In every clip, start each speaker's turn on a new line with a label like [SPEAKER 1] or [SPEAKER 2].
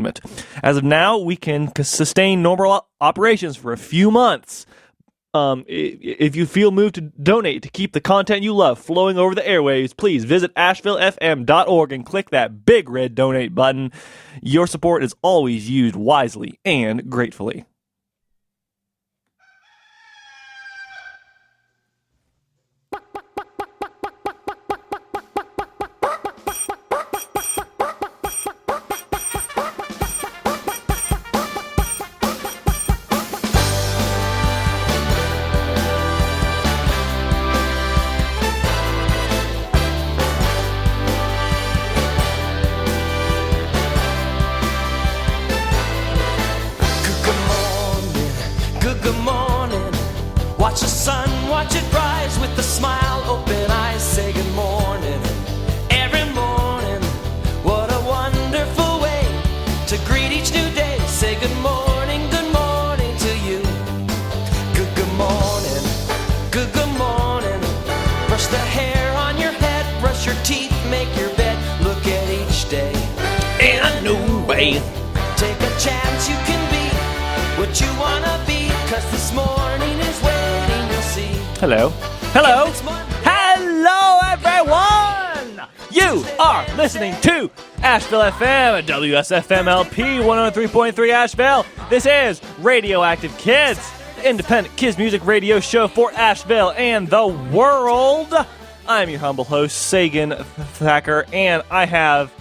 [SPEAKER 1] entertainment. As of now, we can sustain normal operations for a few months. If you feel moved to donate to keep the content you love flowing over the airwaves, please visit ashevillefm.org and click that big red donate button. Your support is always used wisely and gratefully.
[SPEAKER 2] Watch the sun, watch it rise with a smile, open eyes, say good morning. Every morning, what a wonderful way to greet each new day. Say good morning to you. Good morning, good morning. Brush the hair on your head, brush your teeth, make your bed, look at each day in a new way. Take a chance, you can be what you wanna be, 'cause this morning is waiting, you'll see.
[SPEAKER 1] Hello, everyone! You are listening to Asheville FM at WSFMLP 103.3 Asheville. This is Radioactive Kids, the independent kids music radio show for Asheville and the world. I'm your humble host, Sagan Thacker, and I have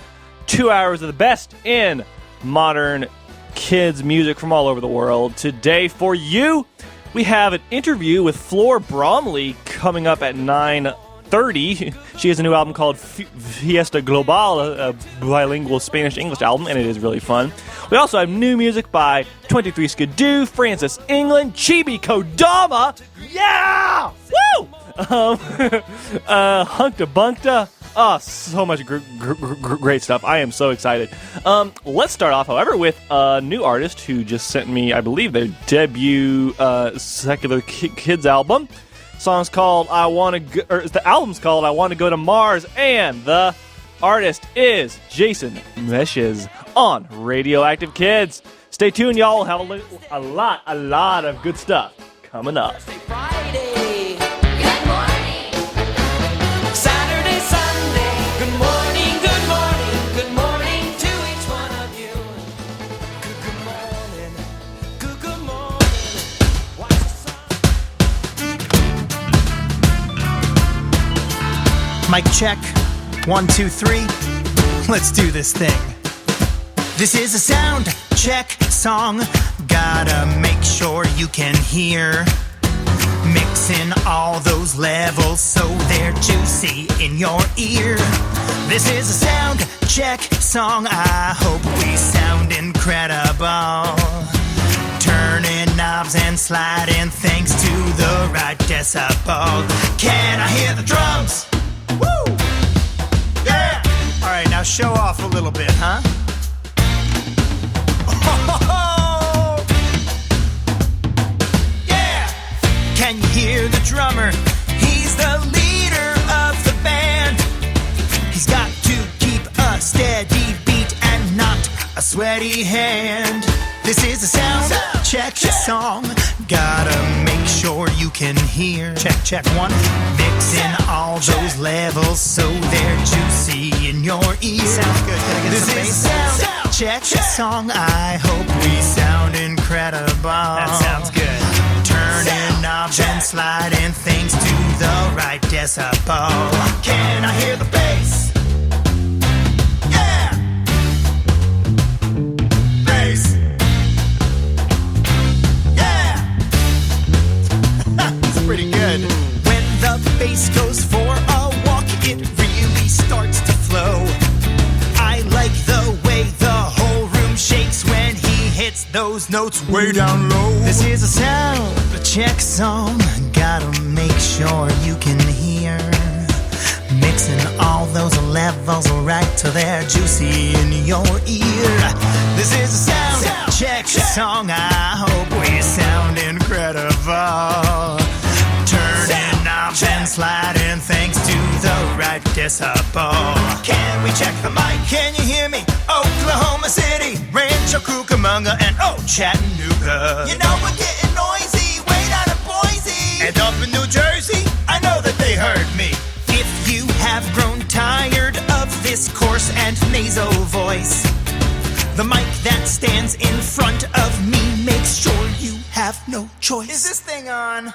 [SPEAKER 1] 2 hours of the best in modern kids music from all over the world. Today for you, we have an interview with Flor Bromley coming up at 9:30. She has a new album called Fiesta Global, a bilingual Spanish-English album, and it is really fun. We also have new music by 23 Skidoo, Francis England, Chibi Kodama, yeah! Woo! Hunkta Bunkta. Oh, so much great stuff. I am so excited. Let's start off, however, with a new artist who just sent me, I believe, their debut secular kids album. The album's called I Want to Go to Mars, and the artist is Jason Meshes on Radioactive Kids. Stay tuned, y'all. We'll have a lot of good stuff coming up.
[SPEAKER 2] Friday. Good morning. Saturday, Sunday. Good morning, good morning, good morning to each one of you. Good morning, good morning. Watch the sun.
[SPEAKER 3] Mic check. 1, 2, 3. Let's do this thing. This is a sound check song. Gotta make sure you can hear. Mixing all those levels so they're juicy in your ear. This is a sound check song. I hope we sound incredible. Turning knobs and sliding things to the right decibel. Can I hear the drums? Woo! Yeah! Alright, now show off a little bit, huh? Oh! Yeah! Can you hear the drummer? He's the leader of the band. He's got to keep a steady beat and not a sweaty hand. This is a sound check song. Gotta make sure you can hear. Check 1. Mixing all those levels so they're juicy in your ear. Sounds good. Can I get this is a sound check song. I hope we sound incredible. That sounds good. Turning knobs and sliding things to the right decibel. Can I hear the bass? Yeah! Bass! Pretty good. When the bass goes for a walk, it really starts to flow. I like the way the whole room shakes when he hits those notes way down low. This is a sound check song. Gotta make sure you can hear. Mixing all those levels right till they're juicy in your ear. This is a sound check song. I hope we sound incredible. Turning knobs and sliding things to the right decibel. Can we check the mic? Can you hear me? Oklahoma City, rain Rancho Cucamonga, and Chattanooga. You know we're getting noisy, way down in Boise. And up in New Jersey, I know that they heard me. If you have grown tired of this coarse and nasal voice, the mic that stands in front of me makes sure you have no choice. Is this thing on? 1,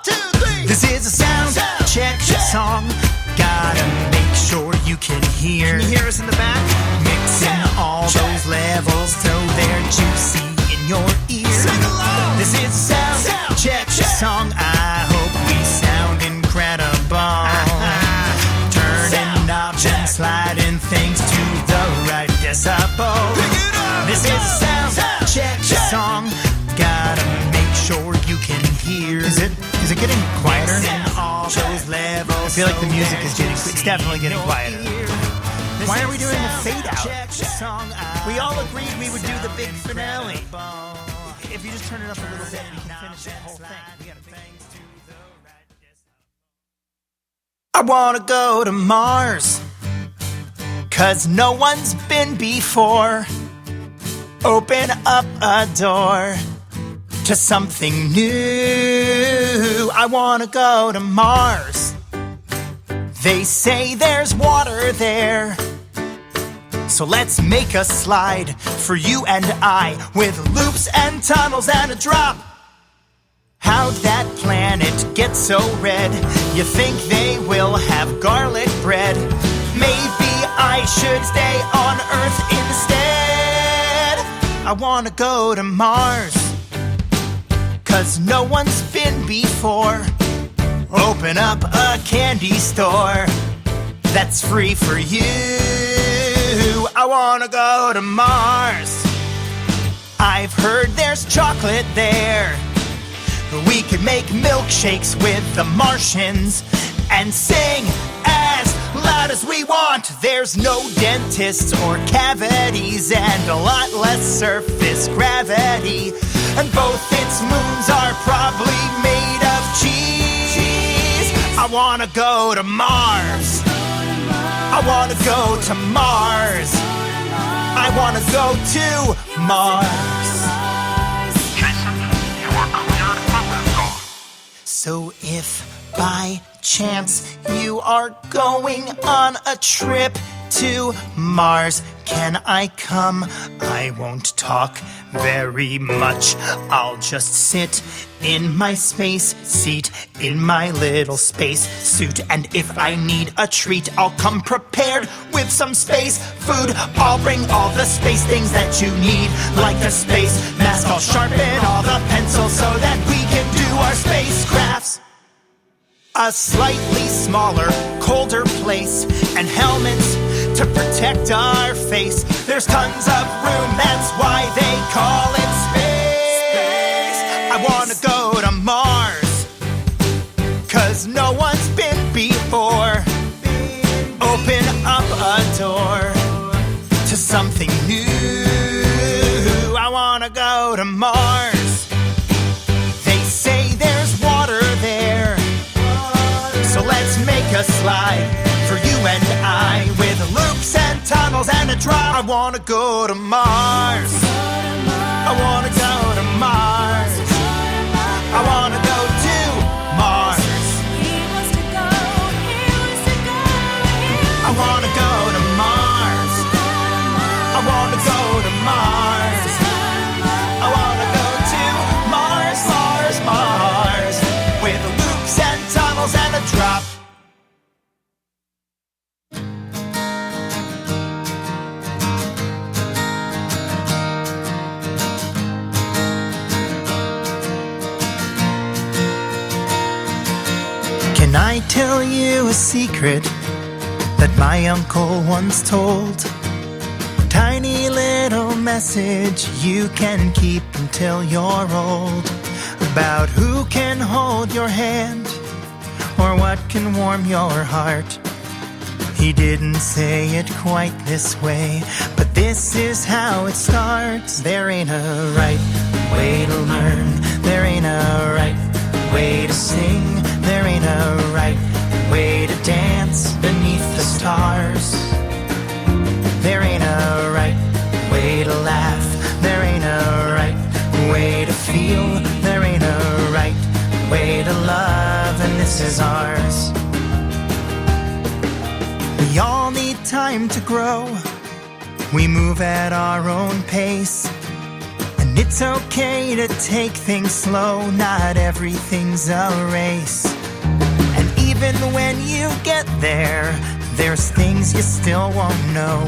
[SPEAKER 3] 2, 3. This is a sound check song. Gotta make sure you can hear. Can you hear us in the back? Mixing all those levels so they're juicy in your ear. Sing along. This is a sound check song. I hope we sound incredible. Turning knobs and sliding things to the right decibel. This is a sound check song. Gotta make sure you can hear. Is it getting quieter? All those levels. I feel like the music is getting. It's definitely getting quieter. Why are we doing a fade out? We all agreed we would do the big finale. If you just turn it up a little bit, we can finish the whole thing. We gotta I wanna go to Mars, 'cause no one's been before. Open up a door to something new. I wanna go to Mars. They say there's water there, so let's make a slide for you and I, with loops and tunnels and a drop. How'd that planet get so red? You think they will have garlic bread? Maybe I should stay on Earth instead. I wanna go to Mars, 'cause no one's been before. Open up a candy store that's free for you. I wanna go to Mars. I've heard there's chocolate there. We could make milkshakes with the Martians and sing as loud as we want. There's no dentists or cavities and a lot less surface gravity. And both its moons are probably made of cheese. I wanna go to Mars. I wanna go to Mars. I wanna go to Mars. So if by chance you are going on a trip to Mars, can I come? I won't talk very much. I'll just sit in my space seat, in my little space suit. And if I need a treat, I'll come prepared with some space food. I'll bring all the space things that you need, like the space mask. I'll sharpen all the pencils so that we can do our spacecrafts. A slightly smaller, colder place, and helmets to protect our face. There's tons of room, that's why they call it space. I wanna go to Mars, 'cause no one's been before. Open up a door to something new. I wanna go to Mars. They say there's water there, so let's make a slide for you and I, with loops and tunnels and a drop. I wanna go to Mars. I wanna go to Mars. I wanna go to Mars. I wanna go to Mars. I wanna go to Mars. I wanna go to Mars, Mars, Mars, with loops and tunnels and a drop. Can I tell you a secret that my uncle once told? Tiny little message you can keep until you're old, about who can hold your hand or what can warm your heart. He didn't say it quite this way, but this is how it starts. There ain't a right way to learn. There ain't a right way to sing. There ain't a right way to dance beneath the stars. There ain't a right way to laugh. time to grow. We move at our own pace, and it's okay to take things slow. Not everything's a race. And even when you get there, there's things you still won't know.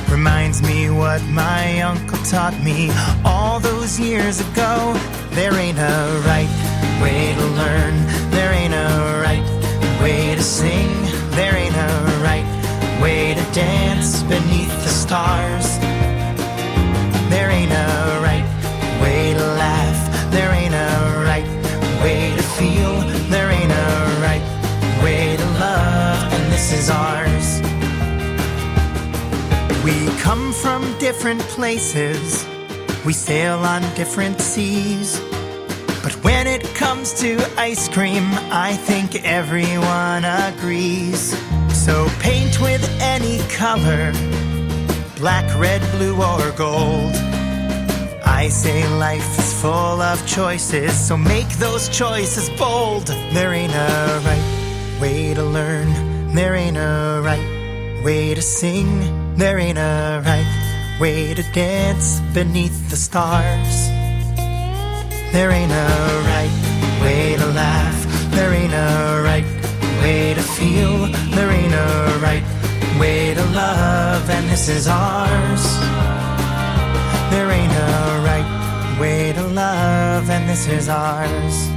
[SPEAKER 3] Reminds me what my uncle taught me all those years ago. There ain't a right way to learn. There ain't a right way to sing. There ain't a right way to dance beneath the stars. There ain't a right way to laugh. There ain't a right way to feel. There ain't a right way to love, and this is ours. We come from different places, we sail on different seas. But when it comes to ice cream, I think everyone agrees. So paint with any color, black, red, blue, or gold. I say life is full of choices, so make those choices bold. There ain't a right way to learn. There ain't a right way to sing. There ain't a right way to dance beneath the stars. There ain't a right way to laugh. There ain't a right way to feel. There ain't a right way to love, and this is ours. There ain't a right way to love, and this is ours.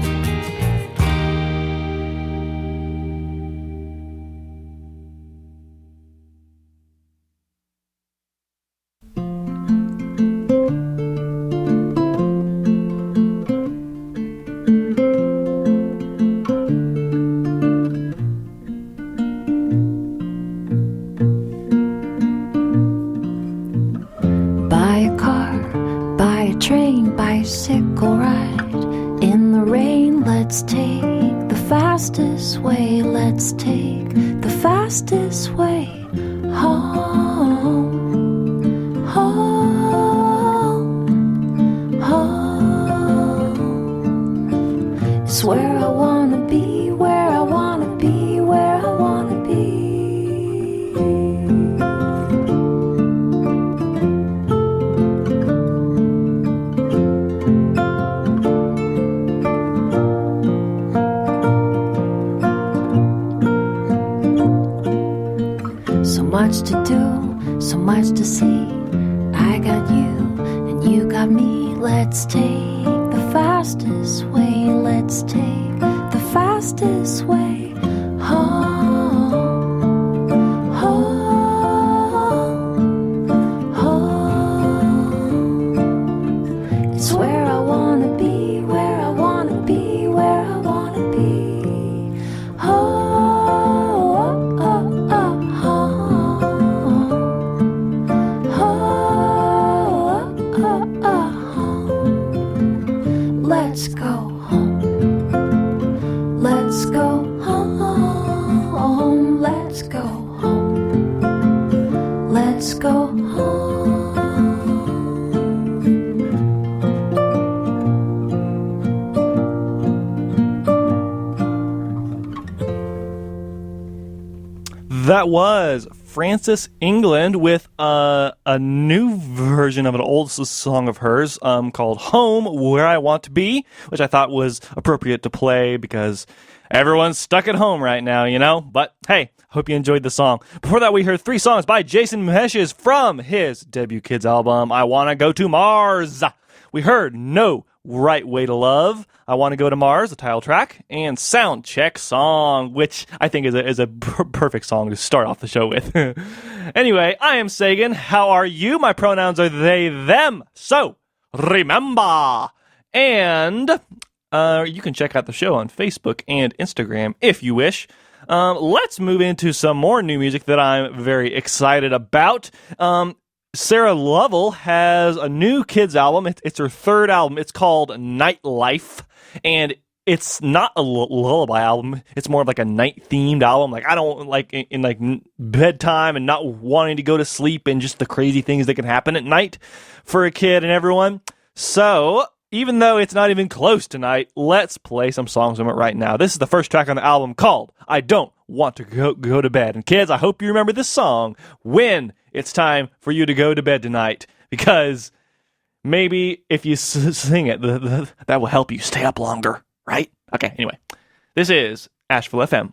[SPEAKER 4] Bicycle ride in the rain. Let's take the fastest way. Let's take the fastest way home. Home. Home. It's where I wanna be. Where I wanna be. Where I wanna be. So much to do, so much to see. I got you, and you got me. Let's take the fastest way. Let's take the fastest way home. Home. Home. It's where I wanna be. Where I wanna be. Where I wanna be. Home. Let's go home. Let's go home. Let's go home. Let's go home.
[SPEAKER 1] That was Frances England with a new version of an old song of hers called Home, Where I Want to Be, which I thought was appropriate to play because everyone's stuck at home right now, you know? But hey, hope you enjoyed the song. Before that, we heard 3 songs by Jason Mewes from his debut Kids album, I Wanna Go to Mars. We heard No Right Way to Love, I Want to Go to Mars, the title track, and Sound Check Song, which I think is a perfect song to start off the show with. Anyway, I am Sagan. How are you? My pronouns are they, them. So, remember. And you can check out the show on Facebook and Instagram if you wish. Let's move into some more new music that I'm very excited about. Sarah Lovell has a new kids album. It's her 3rd album. It's called Nightlife, and it's not a lullaby album. It's more of like a night-themed album. Like, I don't like in like bedtime and not wanting to go to sleep and just the crazy things that can happen at night for a kid and everyone. So, even though it's not even close to night, let's play some songs from it right now. This is the first track on the album called I Don't want to go to bed. And kids, I hope you remember this song when it's time for you to go to bed tonight, because maybe if you sing it, that will help you stay up longer, right? Okay, anyway. This is Asheville FM.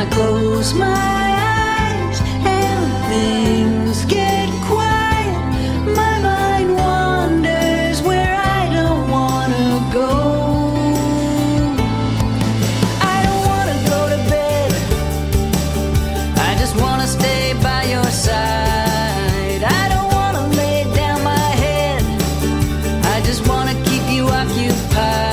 [SPEAKER 5] Close my eyes and things get quiet. My mind wanders where I don't want to go. I don't want to go to bed. I just want to stay by your side. I don't want to lay down my head. I just want to keep you occupied.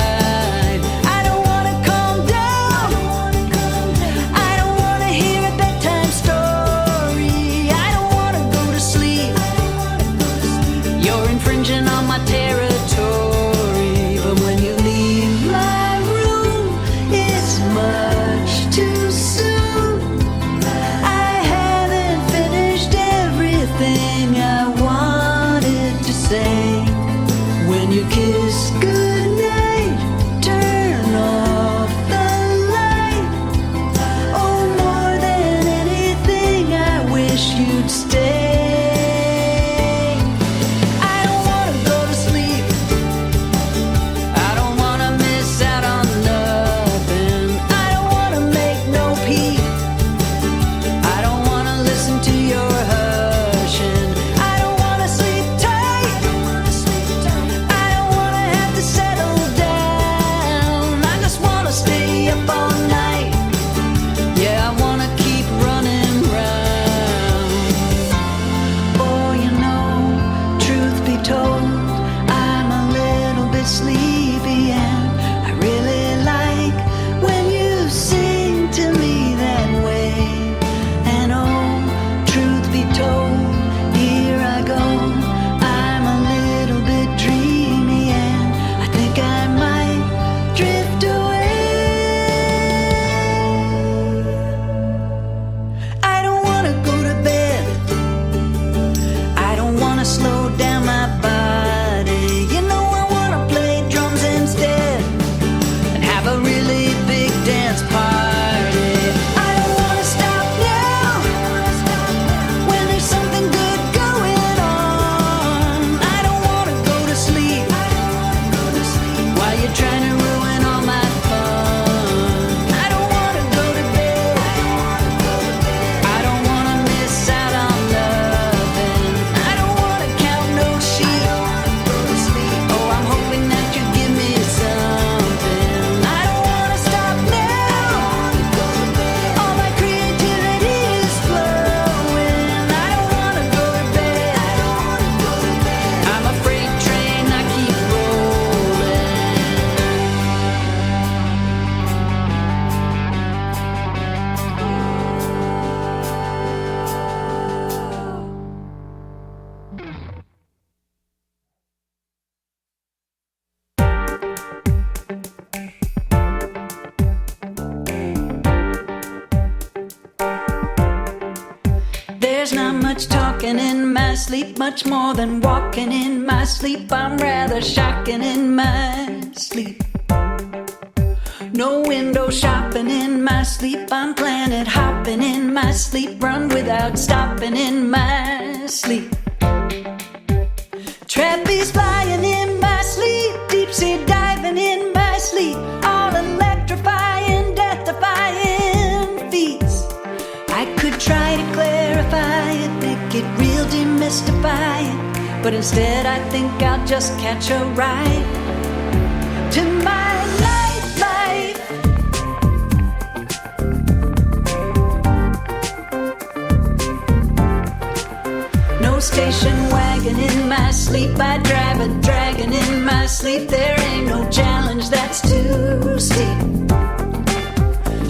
[SPEAKER 5] Talking in my sleep, much more than walking in my sleep. I'm rather shocking in my sleep. No window shopping in my sleep. I'm planet hopping in my sleep. Run without stopping in my sleep. Trapeze flying in my sleep. Deep sea diving in my sleep. All electrifying, death-defying feats. I could try to clear but instead I think I'll just catch a ride to my nightlife. No station wagon in my sleep, I drive a dragon in my sleep. There ain't no challenge that's too steep.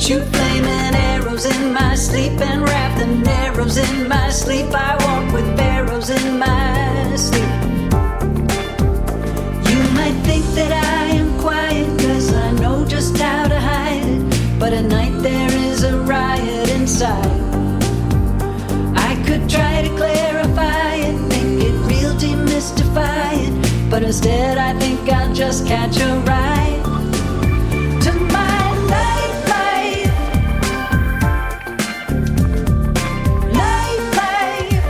[SPEAKER 5] Shoot flaming arrows in my sleep and wrap the arrows in my sleep. I walk with arrows in my sleep. You might think that I am quiet, 'cause I know just how to hide it, but at night there is a riot inside. I could try to clarify it, make it real, demystify it, but instead I think I'll just catch a ride to my nightlife. Nightlife.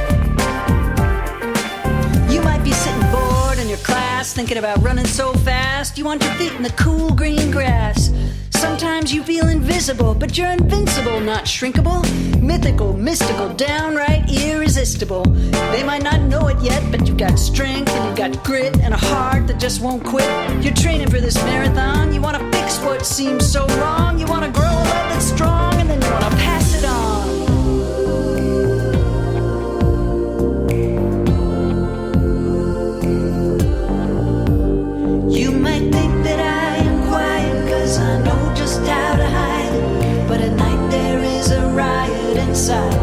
[SPEAKER 5] You might be sitting bored in your class, thinking about running so fast. You want your feet in the cool green grass. Sometimes you feel invisible, but you're invincible, not shrinkable. Mythical, mystical, downright irresistible. They might not know it yet, but you've got strength and you've got grit and a heart that just won't quit. You're training for this marathon. You want to fix what seems so wrong. You want to grow a love that's strong, and then you want to pass it on. You might think that I am quiet, 'cause I know just how to hide it, but at night there is a riot inside.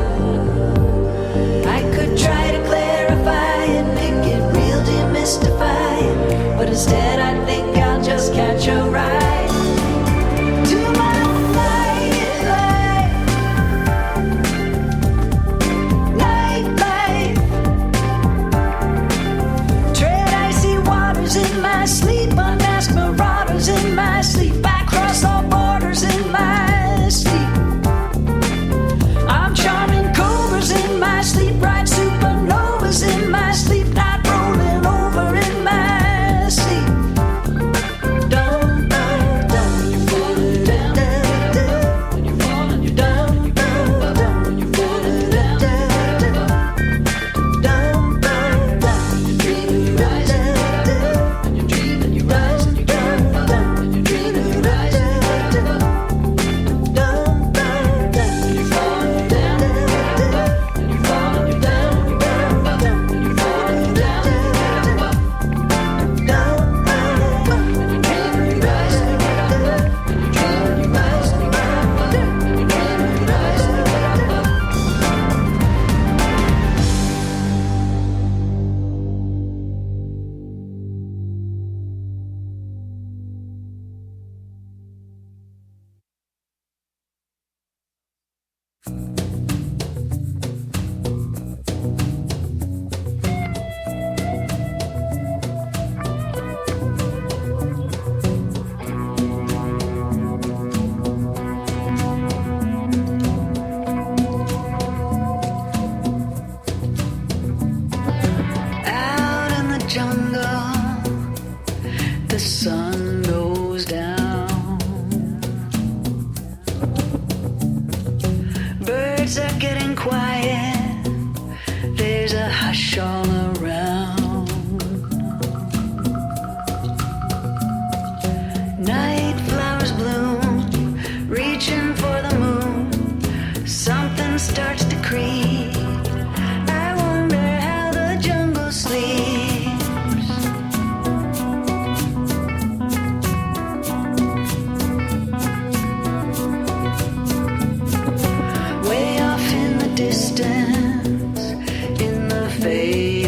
[SPEAKER 5] I could try to clarify it, make it real, demystify it, but instead I think I'll just catch a ride to my nightlife. Nightlife. Tread icy waters in my sleep, unmask marauders in my sleep. I cross all borders in my sleep. I'm charming cobras in my sleep, ride supernovas in my sleep, not rolling over in my sleep. Dum, dum, dum. You're falling down, down, and you're falling, you're down, down, down, and you're falling down, down, down, down, down. You're dreaming, you're rising, and you're dreaming, you're rising, you're down, down, and you're dreaming, you're rising, down, down, down, and you're falling down, and you're falling, you're down, down, down, and you're falling down, down, down, and you're dreaming, you're rising, and you're dreaming, you're rising, and you're dreaming, you're rising. Out in the jungle, the sun goes down. Birds are getting quiet, there's a hush all around. Night flowers bloom, reaching for the moon. Something starts to creep. I wonder how the jungle sleeps. Way off in the distance, in the face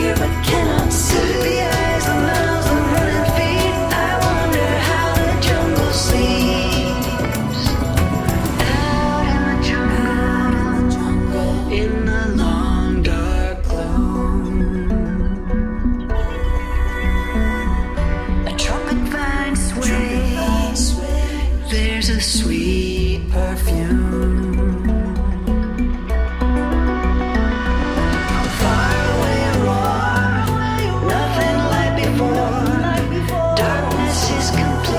[SPEAKER 5] hear but cannot see. Sleepy eyes, the miles of running feet. I wonder how the jungle sleeps. Out in the jungle, in the long dark gloom. A trumpet vine sways. There's a sweet perfume. Far away roar, nothing like before. Darkness is complete.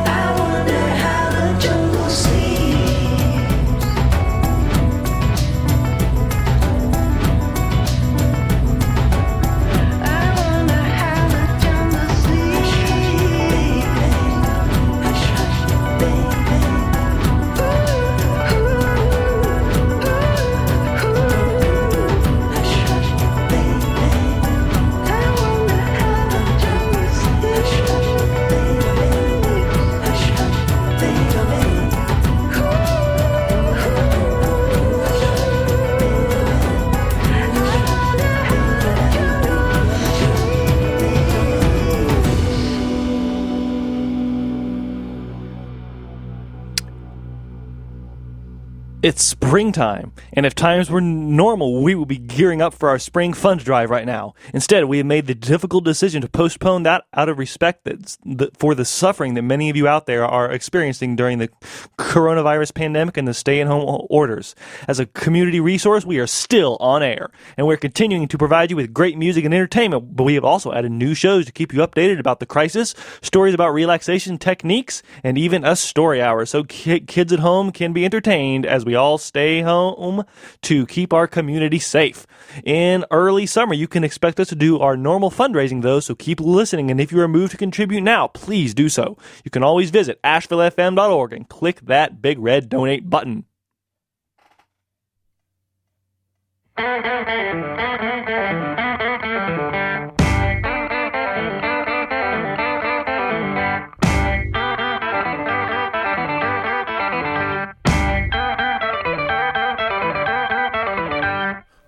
[SPEAKER 5] I wonder how the jungle sleeps. I wonder how the jungle sleeps. Hush, hush, baby. Hush, hush, baby. I wonder how the jungle sleeps. Hush, hush, baby. Hush, hush,
[SPEAKER 1] It's springtime, and if times were normal, we would be gearing up for our spring fund drive right now. Instead, we have made the difficult decision to postpone that out of respect for the suffering that many of you out there are experiencing during the coronavirus pandemic and the stay-at-home orders. As a community resource, we are still on air, and we're continuing to provide you with great music and entertainment, but we have also added new shows to keep you updated about the crisis, stories about relaxation techniques, and even a story hour, so kids at home can be entertained as we all stay home to keep our community safe. In early summer, you can expect us to do our normal fundraising, though, so keep listening. And if you are moved to contribute now, please do so. You can always visit ashevillefm.org and click that big red donate button.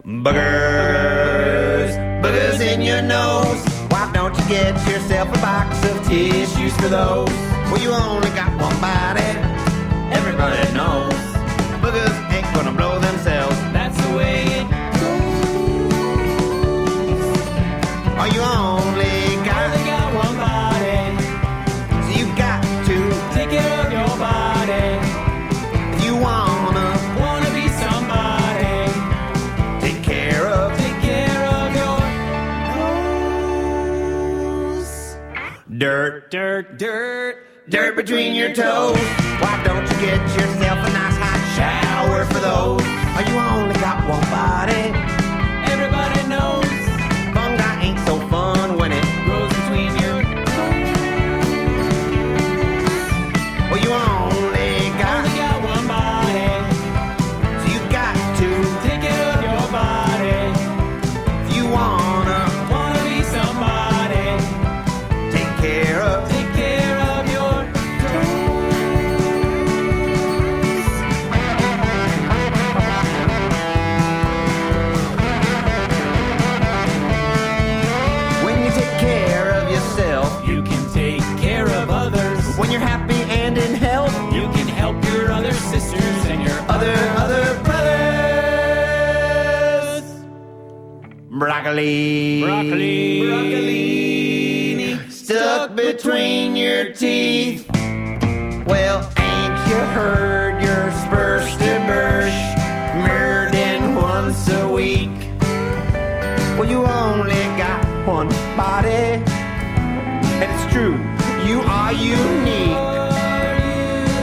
[SPEAKER 3] Boogers, boogers in your nose. Why don't you get yourself a box of tissues for those? Well, you only got one body. Everybody knows. Boogers ain't gonna blow themselves. That's the way it goes. Oh, you only got one body. So you got to take care of your body. If you wanna be somebody, take care of your nose. Dirt, dirt, dirt, dirt between your toes. Why don't you get yourself a nice hot shower for those? Oh, you only got one body. Everybody knows. Fungi ain't so fun when it grows between your toes. Well, you only got one body. So you got to take care of your body. If you wanna be somebody, take care of your toes. When you take care of yourself, you can take care of others. When you're happy and in health, you can help your other sisters and your other brothers. Broccoli stuck between your teeth. Well, ain't you heard you're supposed to brush more than once a week? Well, you only got one body, and it's true, you are unique.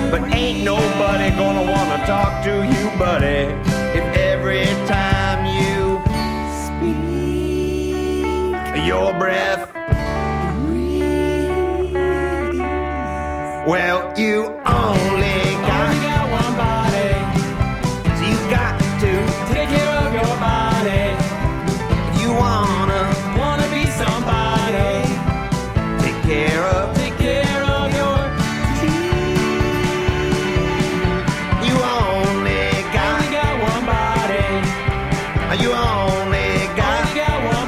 [SPEAKER 3] But ain't nobody gonna wanna talk to you, buddy, if every time you speak, your breath. Well, you only got one body, so you got to take care of your body. If you wanna be somebody, take care of your teeth. You only got one body. You only got one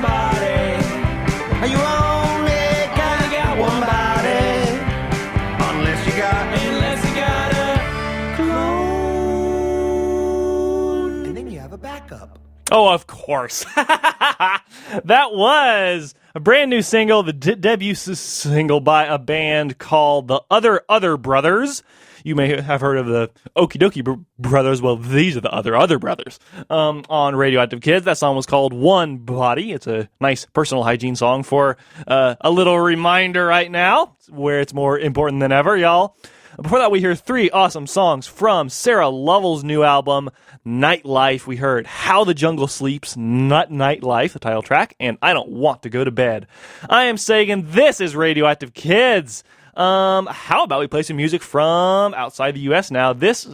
[SPEAKER 1] Oh, of course. That was a brand new single, the debut single by a band called the Other Brothers. You may have heard of the Okie Dokie Brothers. Well, these are the Other Brothers on Radioactive Kids. That song was called One Body. It's a nice personal hygiene song for a little reminder right now where it's more important than ever, y'all. Before that, we hear 3 awesome songs from Sarah Lovell's new album, Nightlife. We heard How the Jungle Sleeps, Not Nightlife, the title track, and I Don't Want to Go to Bed. I am Sagan. This is Radioactive Kids. How about we play some music from outside the U.S. now? This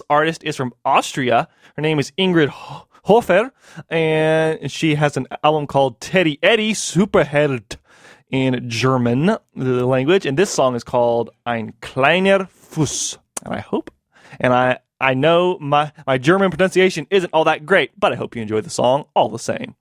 [SPEAKER 1] artist is from Austria. Her name is Ingrid Hofer, and she has an album called Teddy Eddie Superheld in German, the language, and this song is called Ein kleiner Fuß. And I hope, and I know my German pronunciation isn't all that great, but I hope you enjoy the song all the same.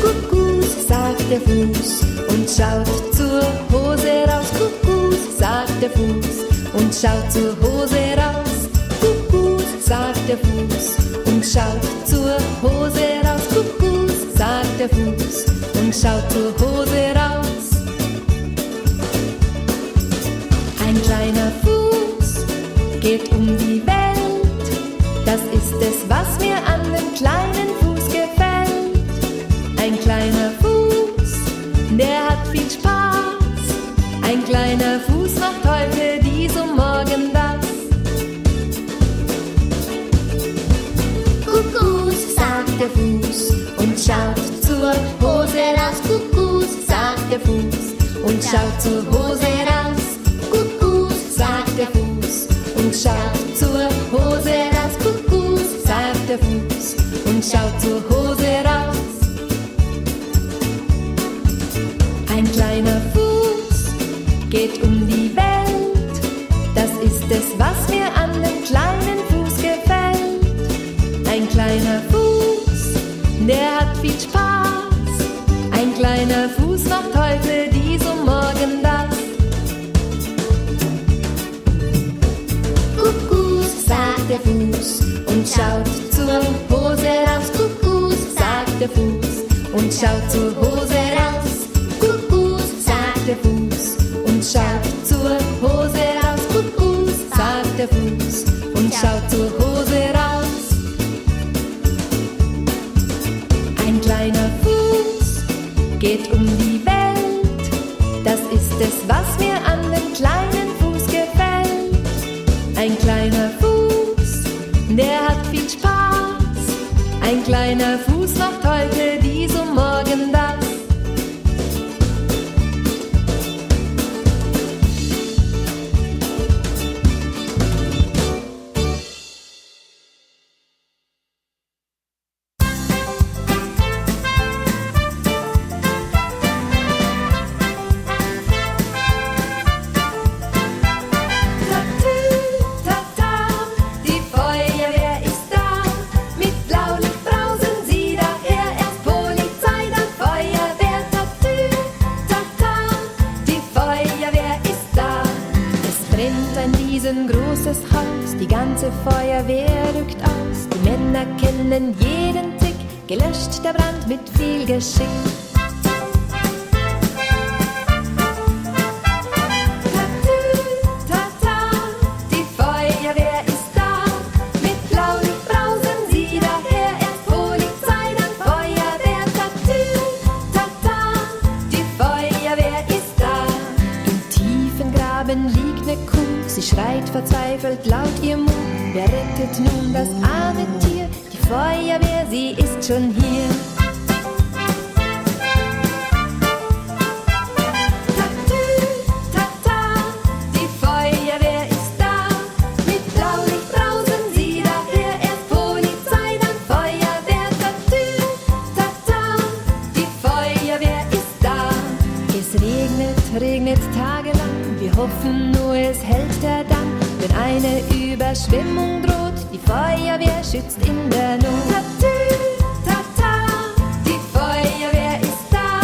[SPEAKER 6] Kuckuck, sagt der Fuß und schaut zur Hose raus. Kuckuck, sagt der Fuß und schaut zur Hose raus. Kuckuck, sagt der Fuß und schaut zur Hose raus. Kuckuck, sagt der Fuß und schaut zur Hose raus. Ein kleiner Fuß geht um die Welt. Das ist es, was mir an dem kleinen Fuß gefällt. Ein kleiner Fuß, der hat viel Spaß. Ein kleiner Fuß macht heute dies und morgen das. Kuckuck, sagt der Fuß und schaut zur Hose raus. Kuckuck, sagt der Fuß und schaut zur Hose raus. Kuckuck, sagt der Fuß und schaut zur Hose raus. Kuckuck, sagt der Fuß und schaut zur Hose raus. Ein kleiner Fuß geht um die Welt. Das ist es, was mir an dem kleinen Fuß gefällt. Ein kleiner Fuß, der hat viel Spaß. Ein kleiner Fuß macht heute dies und morgen das. Kuckuck, sagt der Fuß und schaut zur Hose raus. Kuckuck, sagt der Fuß und schaut zur Hose raus. Kuckuck, sagt der Fuß und schaut zur Hose raus. Kuckuck, sagt der Fuß und schaut zur Hose raus. Ein kleiner Fuß geht um die Welt. Das ist es, was mir an dem kleinen Fuß gefällt. Ein kleiner Fuß, der hat viel Spaß. Ein kleiner Fuß macht heute dies und morgen das. Großes Haus, die ganze Feuerwehr rückt aus. Die Männer kennen jeden Trick, gelöscht der Brand mit viel Geschick. Die Feuerwehr ist da, mit Blaulicht brausen sie daher. Erst Polizei, dann Feuerwehr. Die Feuerwehr ist da. Im tiefen Graben liegt ne Kuh. Sie schreit verzweifelt laut ihr Mut. Wer rettet nun das arme Tier? Die Feuerwehr, sie ist schon hier. Die Feuerwehr ist da. Mit Blaulicht brausen sie daher. Erst Polizei, dann Feuerwehr. Die Feuerwehr ist da. Es regnet tagelang. Wir hoffen nur, es hält der Damm. Wenn eine Überschwemmung droht, die Feuerwehr schützt in der Not. Die Feuerwehr ist da.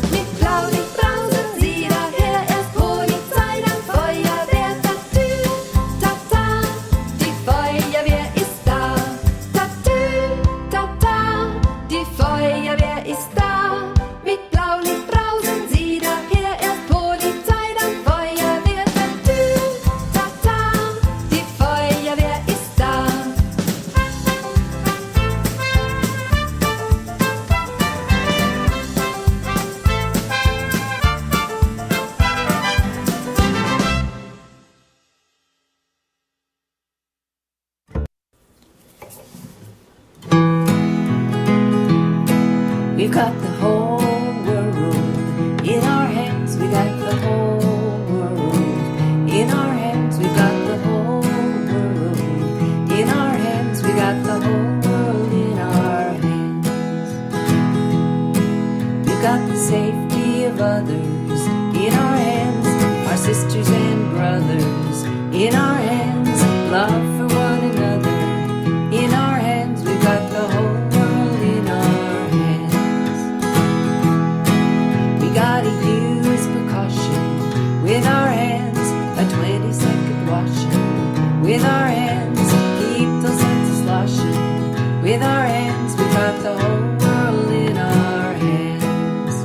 [SPEAKER 6] Mit Blaulicht brausen sie daher. Erst Polizei, dann Feuerwehr. We've got the whole world in our hands. We got the whole world in our hands. We've got the whole world in our hands. We got the whole world in our hands. We've got the safety of others in our hands. Our sisters and brothers in our hands. Love for one another in our hands. We've got the whole world in our hands. We gotta use precaution with our hands. A 20-second washing with our hands. Keep those hands sloshing with our hands. We've got the whole world in our hands.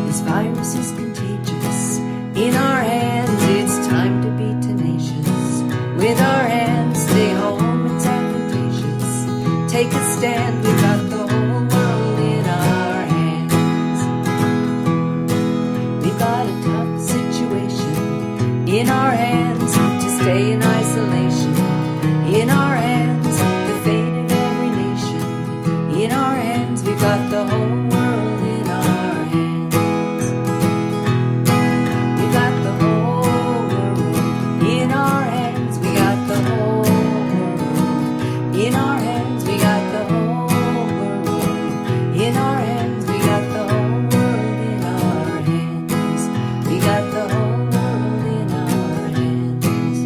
[SPEAKER 6] This virus is contagious in our hands. It's time to be tenacious with our hands. Stay home, it's advantageous. Take a stand, we've got the whole world in our hands. We've got a tough situation in our hands. To stay in isolation in our hands. The fate of every nation in our hands. We've got the whole world in our hands. We've got the whole world in our hands. We got the whole world in our hands. We got the whole world in our hands. We got the whole world in our hands. We got the whole world in our hands.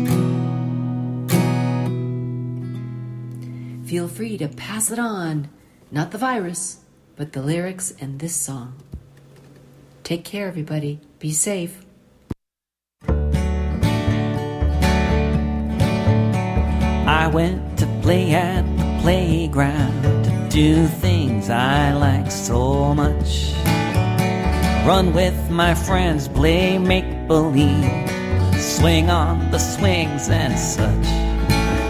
[SPEAKER 6] Feel free to pass it on. Not the virus, but the lyrics and this song. Take care, everybody. Be safe.
[SPEAKER 2] I went to play at the playground, to do things I like so much. Run with my friends, play make-believe, swing on the swings and such.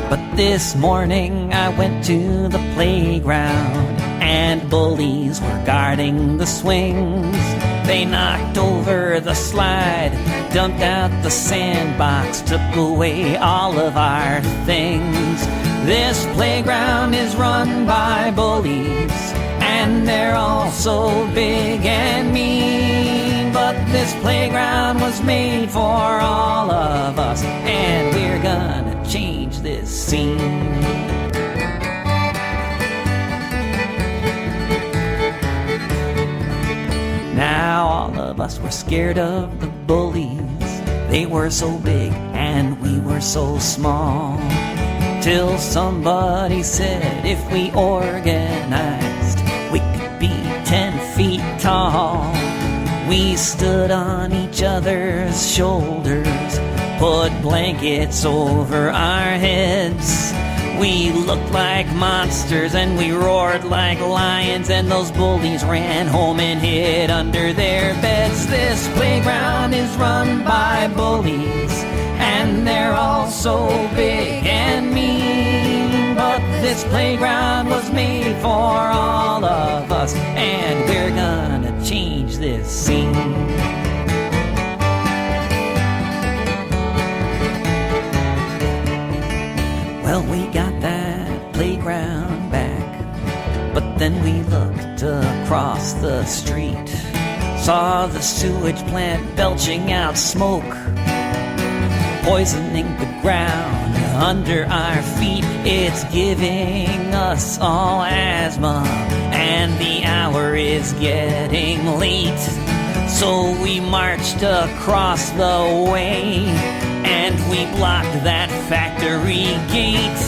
[SPEAKER 2] But this morning I went to the playground, and bullies were guarding the swings. They knocked over the slide, dumped out the sandbox, took away all of our things. This playground is run by bullies, and they're all so big and mean. But this playground was made for all of us, and we're gonna change this scene. Now all of us were scared of the bullies. They were so big and we were so small. Till somebody said if we organized, we could be 10 feet tall. We stood on each other's shoulders, put blankets over our heads. We looked like monsters and we roared like lions, and those bullies ran home and hid under their beds. This playground is run by bullies, and they're all so big and mean. But this playground was made for all of us, and we're gonna change this scene. Well, we got that playground back, but then we looked across the street, saw the sewage plant belching out smoke, poisoning the ground under our feet. It's giving us all asthma, and the hour is getting late. So we marched across the way, and we blocked that factory gate.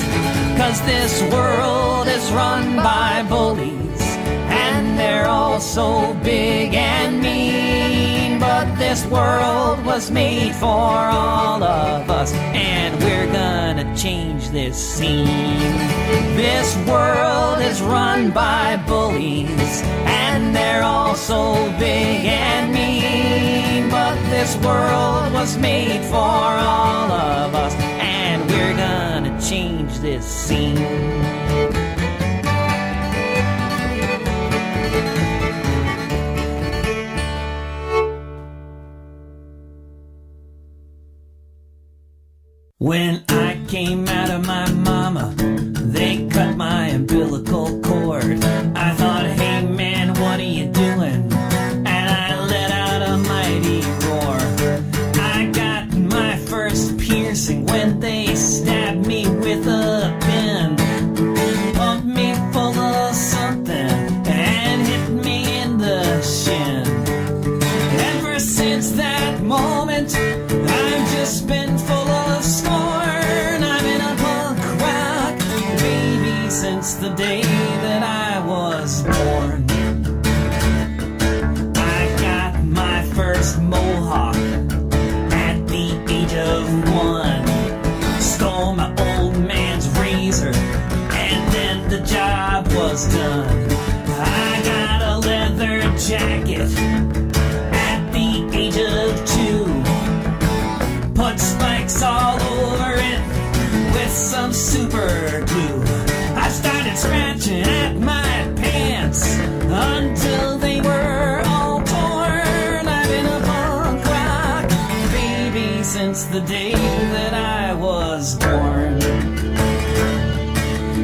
[SPEAKER 2] 'Cause this world is run by bullies, and they're all so big and mean. But this world was made for all of us, and we're gonna change this scene. This world is run by bullies, and they're all so big and mean. But this world was made for all of us, and we're gonna change this scene. When I came out of my mama, they cut my umbilical cord. I thought the day that I was born. I got my first mohawk at the age of 1. Stole my old man's razor, and then the job was done. I got a leather jacket at the age of 2. Put spikes all over it with some super glue. I started scratching at my pants until they were all torn. I've been a punk rock baby since the day that I was born.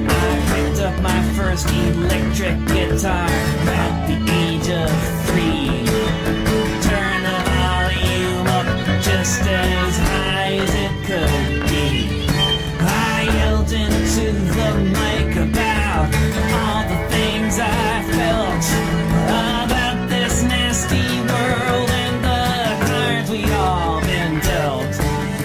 [SPEAKER 2] I picked up my first electric guitar at the age of 3. Turned the volume up just as high as it could be. I yelled into the mic about all the things I felt about this nasty world and the cards we'd all been dealt.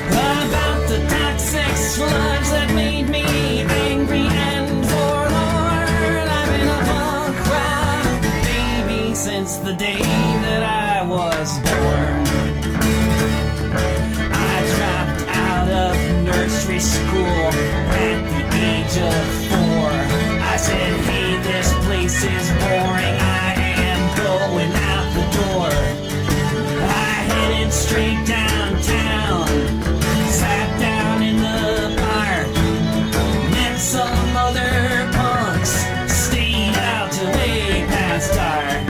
[SPEAKER 2] About the toxic sludge that made me angry and forlorn. I've been a punk rock baby since the day that I was born. I dropped out of nursery school at the age of 4. I said, hey, this place is boring. I am going out the door. I headed straight downtown, sat down in the park, met some other punks, stayed out till way past dark.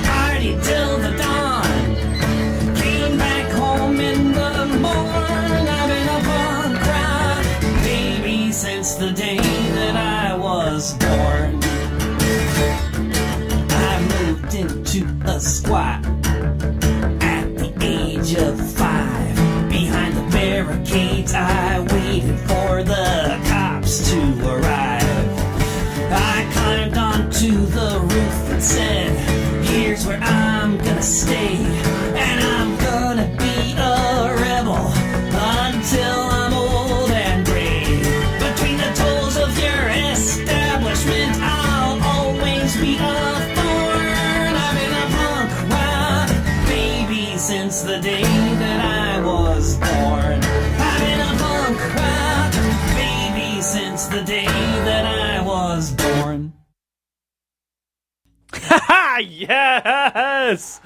[SPEAKER 2] Partied till the dawn, came back home in the morning. I've been a punk rock baby since the day that I was born. I moved into a squat at the age of 5. Behind the barricades I waited for the cops to arrive. I climbed onto the roof and said, here's where I'm gonna stay, and I'm gonna be a rebel until I'm old and gray. Between the toes of your establishment, I'll always be a thorn. I've been a punk rock baby since the day that I was born. I've been a punk rock baby since the day that I was born.
[SPEAKER 1] Yes!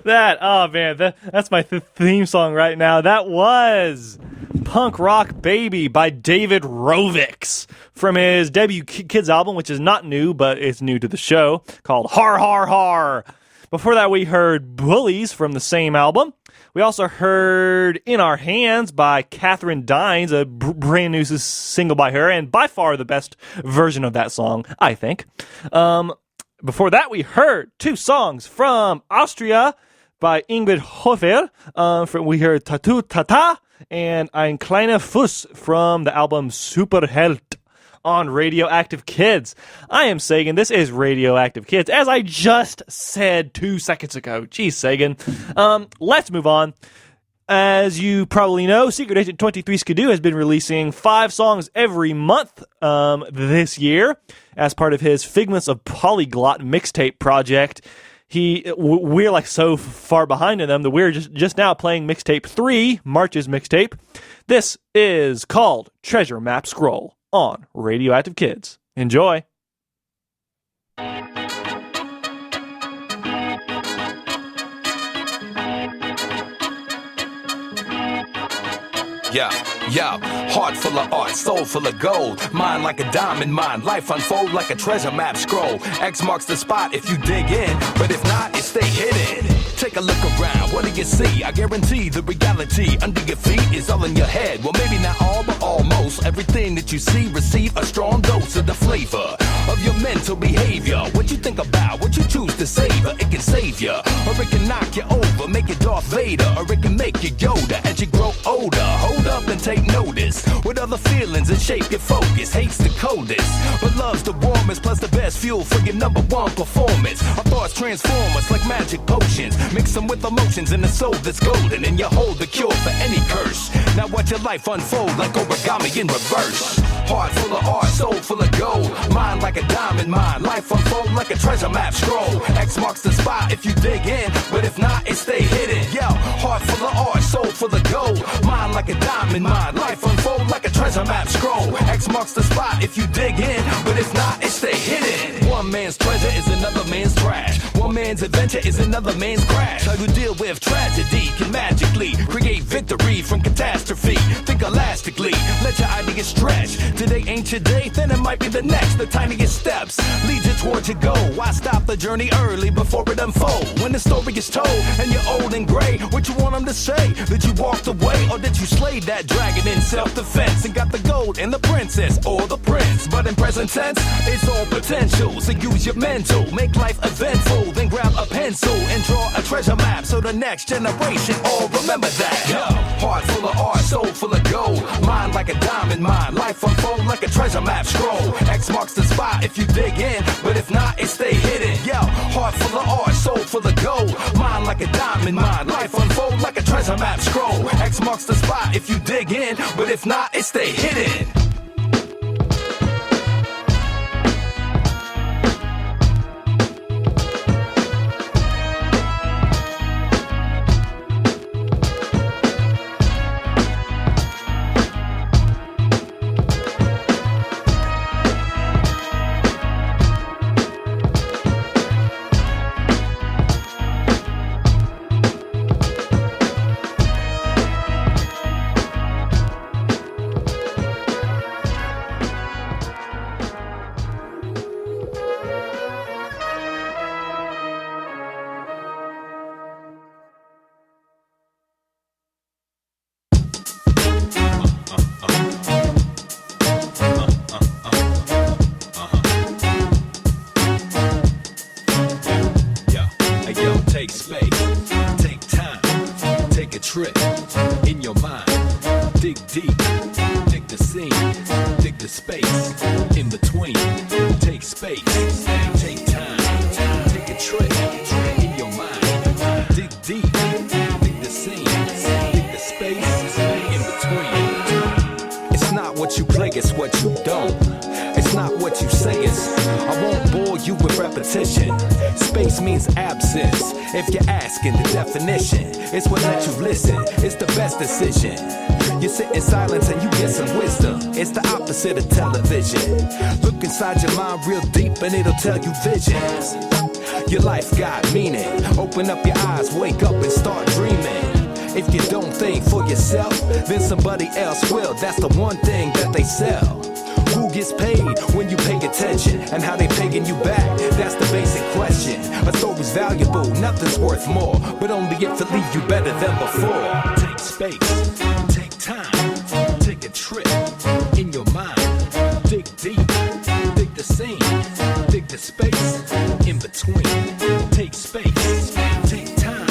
[SPEAKER 1] Oh man, that's my theme song right now. That was Punk Rock Baby by David Rovix from his debut Kids album, which is not new, but it's new to the show, called Har Har Har. Before that, we heard Bullies from the same album. We also heard In Our Hands by Catherine Dines, a brand new single by her, and by far the best version of that song, I think. Before that, we heard 2 songs from Austria by Ingrid Hofer. We heard Tattoo Tata and Ein kleiner Fuss from the album Superheld on Radioactive Kids. I am Sagan. This is Radioactive Kids, as I just said 2 seconds ago. Jeez, Sagan. Let's move on. As you probably know, Secret Agent 23 Skidoo has been releasing 5 songs every month this year as part of his Figments of Polyglot mixtape project. We're like so far behind in them that we're just now playing mixtape 3, March's mixtape. This is called Treasure Map Scroll on Radioactive Kids. Enjoy.
[SPEAKER 7] Yeah, heart full of art, soul full of gold. Mind like a diamond mine, life unfold like a treasure map scroll. X marks the spot if you dig in, but if not, it stay hidden. Take a look around, what do you see? I guarantee the reality under your feet is all in your head. Well, maybe not all, but almost. Everything that you see, receive a strong dose of the flavor of your mental behavior. What you think about, what you choose to savor, it can save you, or it can knock you over, make you Darth Vader, or it can make you Yoda as you grow older. Hold up and take notice, with other feelings and shape your focus. Hate's the coldest, but love's the warmest, plus the best fuel for your number one performance. Our thoughts transform us like magic potions, mix them with emotions in a soul that's golden, and you hold the cure for any curse. Now watch your life unfold like origami in reverse. Heart full of art, soul full of gold. Mind like a diamond mine, life unfold like a treasure map scroll. X marks the spot if you dig in, but if not, it stay hidden. Yo, heart full of art, soul full of gold. Mind like a diamond mine, life unfold like a treasure map scroll. X marks the spot if you dig in, but if not, it stay hidden. One man's treasure is another man's trash. One man's adventure is another man's crash. How you deal with tragedy can magically create victory from catastrophe. Think elastically, let your ideas stretch. Today ain't your day, then it might be the next. The tiniest steps lead you towards your goal. Why stop the journey early before it unfolds? When the story is told and you're old and gray, what you want them to say? That you walked away, or did you slay that dragon in self-defense and got the gold and the princess or the prince? But in present tense, it's all potential. So use your mental, make life eventful. Then grab a pencil and draw a treasure map so the next generation all remember that. Yo, heart full of art, soul full of gold. Mind like a diamond mine, life unfold like a treasure map scroll. X marks the spot if you dig in, but if not, it stay hidden. Yo, heart full of art, soul full of gold. Mind like a diamond mine, life unfold like a treasure map scroll. X marks the spot if you dig in, but if not, it stay hidden. Take space, take time, take a trip in your mind. Dig deep, dig the scene, dig the space in between. Take space, take time, take a trip in your mind. Dig deep, dig the scene, dig the space in between. It's not what you play, it's what you don't. It's not what you say, it's I won't bore you with repetition. Space means absence. If you're asking the definition, it's what lets you listen. It's the best decision. You sit in silence and you get some wisdom. It's the opposite of television. Look inside your mind real deep and it'll tell you visions. Your life got meaning. Open up your eyes, wake up and start dreaming. If you don't think for yourself, then somebody else will. That's the one thing that they sell. Who gets paid when you pay attention? And how they paying you back? That's the basic question. A story's valuable, nothing's worth more, but only if it leave you better than before. Take space, take time, take a trip in your mind. Dig deep, dig the scene, dig the space in between. Take space, take time,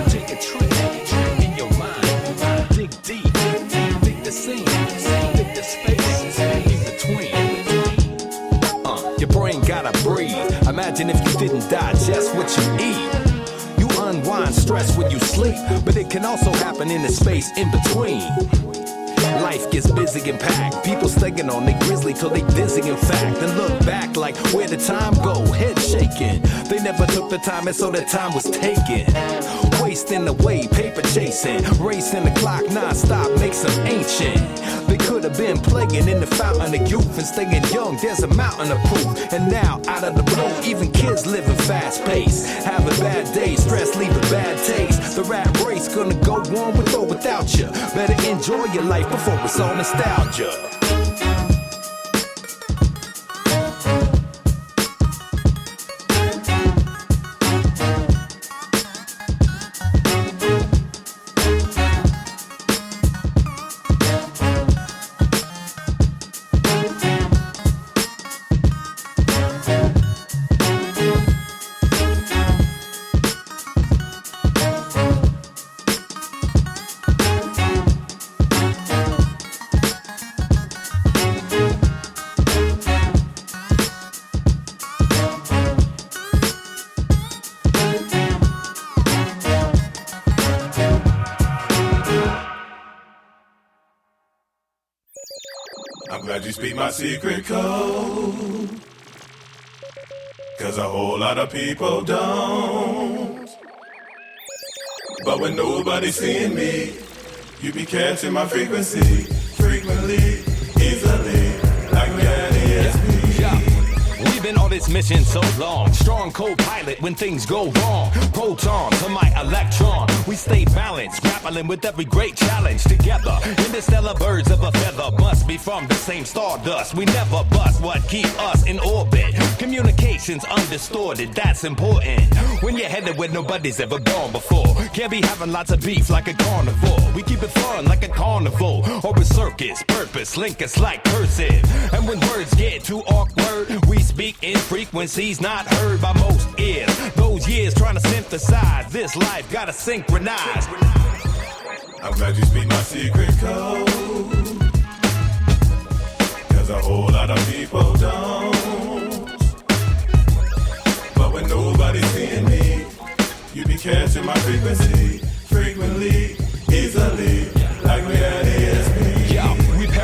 [SPEAKER 7] take a trip in your mind. Dig deep, dig the scene, dig the space in between. Your brain gotta breathe. Imagine if you didn't digest what you eat. You unwind stress when you sleep, but it can also happen in the space in between. Life gets busy and packed. People staying on their grizzly till they dizzy in fact. And look back like where the time go, head shaking. They never took the time and so the time was taken. Wasting away, paper chasing, racing the clock non-stop makes them ancient. They could have been playing in the fountain of youth and staying young, there's a mountain of proof. And now, out of the blue, even kids living fast paced. Having bad days, stress leaving bad taste. The rat race gonna go on with or without you. Better enjoy your life before it's all nostalgia.
[SPEAKER 8] glad you speak my secret code. 'Cause a whole lot of people don't. But when nobody's seeing me, you be catching my frequency. Frequently, easily, like me at ESP.
[SPEAKER 7] We've been on this mission so long. Strong co-pilot when things go wrong. Proton to my electron. We stay balanced, grappling with every great challenge. Together, interstellar birds of a feather. Must be from the same stardust. We never bust what keep us in orbit. Communications undistorted, that's important. When you're headed where nobody's ever gone before. Can't be having lots of beef like a carnivore. We keep it fun like a carnival. Or a circus, purpose, link us like cursive. And when words get too awkward, we speak in frequencies not heard by most ears. Those years trying to synthesize this life, gotta synchronize.
[SPEAKER 8] I'm glad you speak my secret code. 'Cause a whole lot of people don't. But when nobody's seeing me, you be catching my frequency. Frequently, easily, like we had ESP.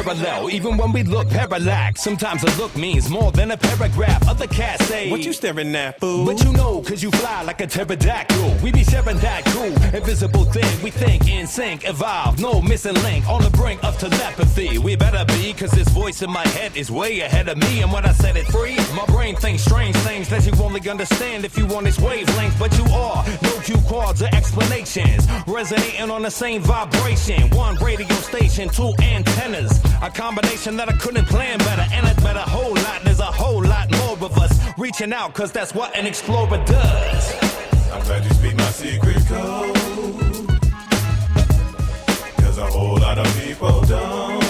[SPEAKER 7] Parallel, even when we look parallax. Sometimes a look means more than a paragraph. Other cats say,
[SPEAKER 9] what you staring at, fool?
[SPEAKER 7] But you know, 'cause you fly like a pterodactyl. We be sharing that cool, invisible thing. We think in sync, evolve, no missing link. On the brink of telepathy, we better be, 'cause this voice in my head is way ahead of me. And when I set it free, my brain thinks strange things that you only understand if you want its wavelength. But you are, no cue cards or explanations. Resonating on the same vibration. One radio station, two antennas. A combination that I couldn't plan better. And it's better a whole lot. There's a whole lot more of us reaching out, 'cause that's what an explorer does.
[SPEAKER 8] I'm glad you speak my secret code. 'Cause a whole lot of people don't.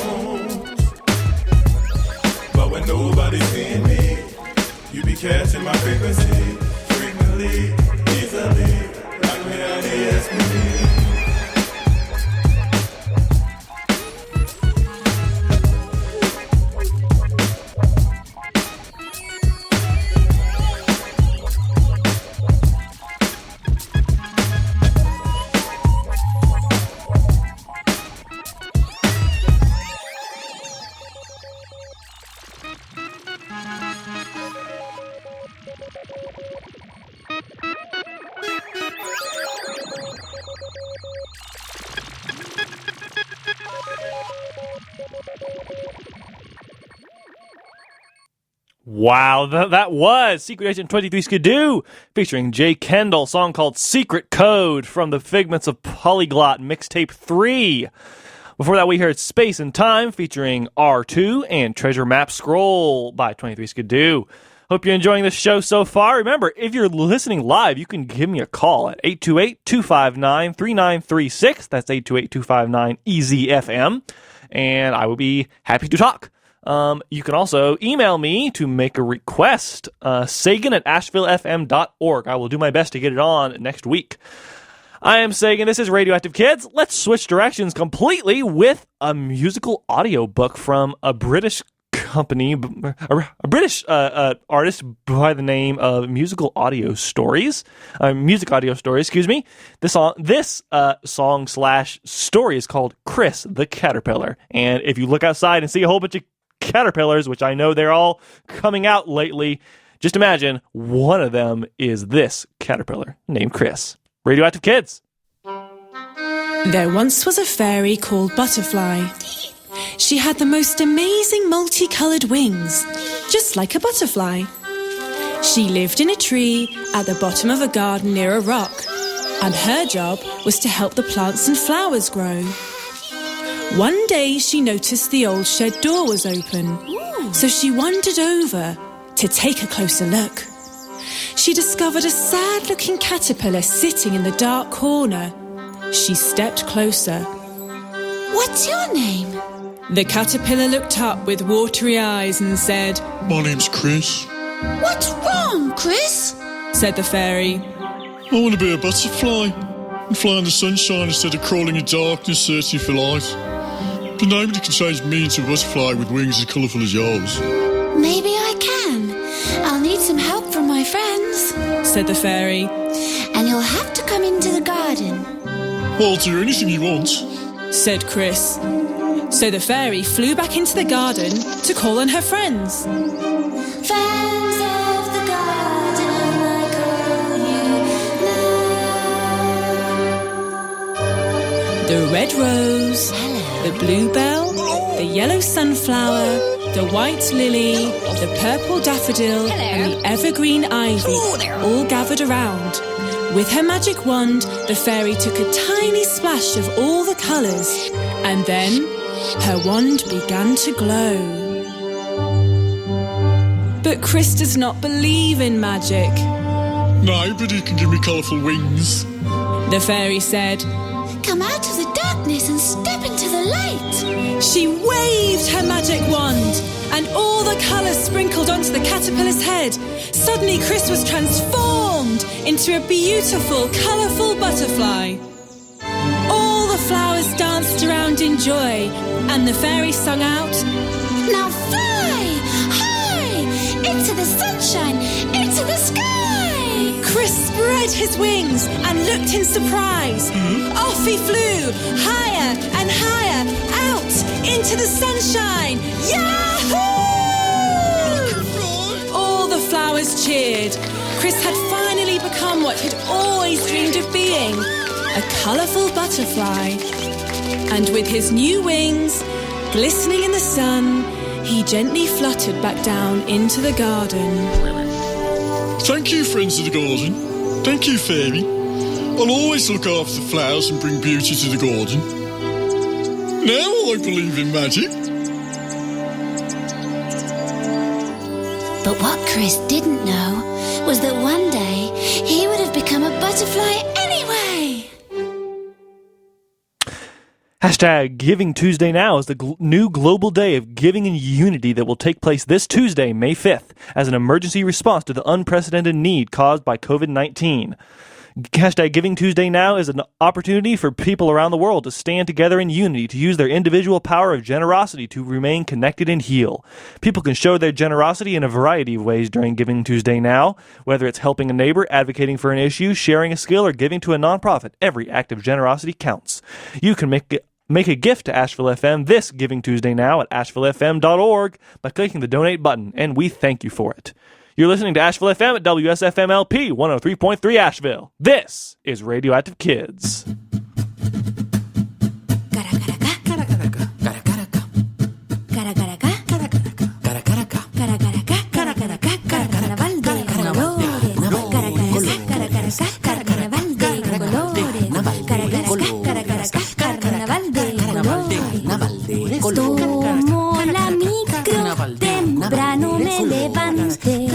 [SPEAKER 8] But when nobody's seeing me, you be catching my frequency. Frequently, easily, like we had ESP.
[SPEAKER 1] Wow, that was Secret Agent 23 Skidoo featuring Jay Kendall, song called Secret Code from the Figments of Polyglot Mixtape 3. Before that, we heard Space and Time featuring R2 and Treasure Map Scroll by 23 Skidoo. Hope you're enjoying the show so far. Remember, if you're listening live, you can give me a call at 828-259-3936. That's 828-259-EZFM. And I will be happy to talk. You can also email me to make a request, Sagan@AshevilleFM.org. I will do my best to get it on next week. I am Sagan. This is Radioactive Kids. Let's switch directions completely with a musical audiobook from a British company, a British artist by the name of Music Audio Stories, excuse me. This song/story is called Chris the Caterpillar. And if you look outside and see a whole bunch of caterpillars, which I know they're all coming out lately, just imagine one of them is this caterpillar named Chris. Radioactive Kids.
[SPEAKER 10] There once was a fairy called Butterfly. She had the most amazing multicolored wings, just like a butterfly. She lived in a tree at the bottom of a garden near a rock, and her job was to help the plants and flowers grow. One day she noticed the old shed door was open, so she wandered over to take a closer look. She discovered a sad-looking caterpillar sitting in the dark corner. She stepped closer.
[SPEAKER 11] What's your name?
[SPEAKER 10] The caterpillar looked up with watery eyes and said,
[SPEAKER 12] My name's Chris.
[SPEAKER 11] What's wrong, Chris?
[SPEAKER 10] Said the fairy.
[SPEAKER 12] I want to be a butterfly and fly in the sunshine instead of crawling in darkness searching for light. But nobody can change me into a butterfly with wings as colourful as yours.
[SPEAKER 11] Maybe I can. I'll need some help from my friends,
[SPEAKER 10] said the fairy.
[SPEAKER 11] And you'll have to come into the garden.
[SPEAKER 12] I'll do anything you want,
[SPEAKER 10] said Chris. So the fairy flew back into the garden to call on her friends.
[SPEAKER 11] Friends of the garden, I call you now.
[SPEAKER 10] The red rose, the bluebell, the yellow sunflower, the white lily, the purple daffodil, and the evergreen ivy all gathered around. With her magic wand, the fairy took a tiny splash of all the colours, and then her wand began to glow. But Chris does not believe in magic.
[SPEAKER 12] Nobody can give me colourful wings.
[SPEAKER 10] The fairy said,
[SPEAKER 11] Come out of the darkness and step into the light.
[SPEAKER 10] She waved her magic wand, and all the colours sprinkled onto the caterpillar's head. Suddenly Chris was transformed into a beautiful, colourful butterfly. All the flowers danced around in joy, and the fairy sung out,
[SPEAKER 11] Now fly high into the sunshine, into the sky.
[SPEAKER 10] Chris spread his wings and looked in surprise. Off he flew, higher and higher, out into the sunshine. Yahoo! All the flowers cheered. Chris had finally become what he'd always dreamed of being, a colourful butterfly. And with his new wings, glistening in the sun, he gently fluttered back down into the garden.
[SPEAKER 12] Thank you, friends of the garden. Thank you, fairy. I'll always look after the flowers and bring beauty to the garden. Now I believe in magic.
[SPEAKER 11] But what Chris didn't know was that one day he would have become a butterfly anyway.
[SPEAKER 1] Hashtag Giving Tuesday Now is the new global day of giving and unity that will take place this Tuesday, May 5th, as an emergency response to the unprecedented need caused by COVID-19. Hashtag Giving Tuesday Now is an opportunity for people around the world to stand together in unity, to use their individual power of generosity to remain connected and heal. People can show their generosity in a variety of ways during Giving Tuesday Now, whether it's helping a neighbor, advocating for an issue, sharing a skill, or giving to a nonprofit. Every act of generosity counts. You can make a gift to Asheville FM this Giving Tuesday Now at ashevillefm.org by clicking the donate button, and we thank you for it. You're listening to Asheville FM at WSFM-LP 103.3 Asheville. This is Radioactive Kids.
[SPEAKER 4] Tomo la micro, temprano me levanté.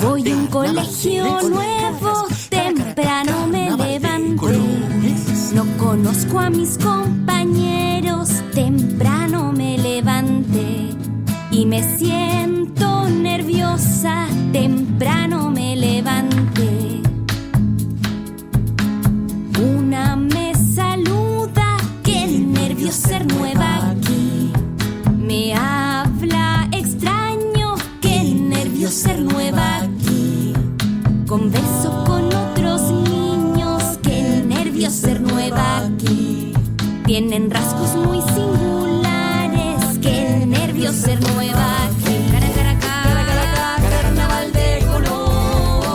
[SPEAKER 4] Voy a un colegio nuevo, temprano me levanté. No conozco a mis compañeros, temprano me levanté. Y me siento nerviosa, temprano me levanté. Una me saluda, qué nervios ser nueva aquí. Me habla extraño, qué nervios ser nueva aquí. Converso con otros niños, qué nervios ser nueva aquí. Tienen rasgos muy singulares, qué nervios ser nueva aquí. Carnaval de colores.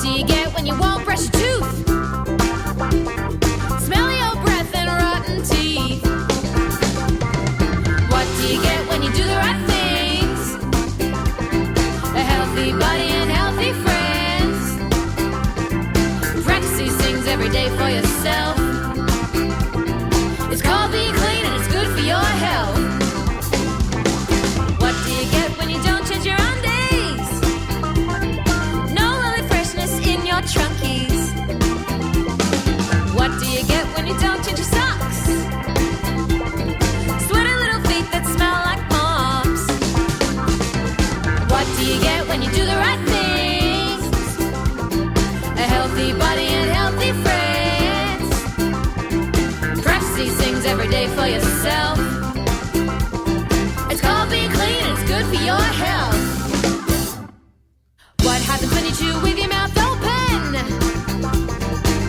[SPEAKER 6] do you get when you won't brush your tooth? Smell your breath and rotten teeth. What do you get when you do the right things? A healthy body and healthy friends. Practice these things every day for yourself. It's called being clean and it's good for your health. What do you get when you don't change your undies? No lily freshness in your trunkies. What do you get when you don't change your socks? Sweaty little feet that smell like moms. What do you get when you do the right things? A healthy body and healthy friends. Practice these things every day for yourself. It's called being clean and it's good for your health. What happens when you chew with your mouth open?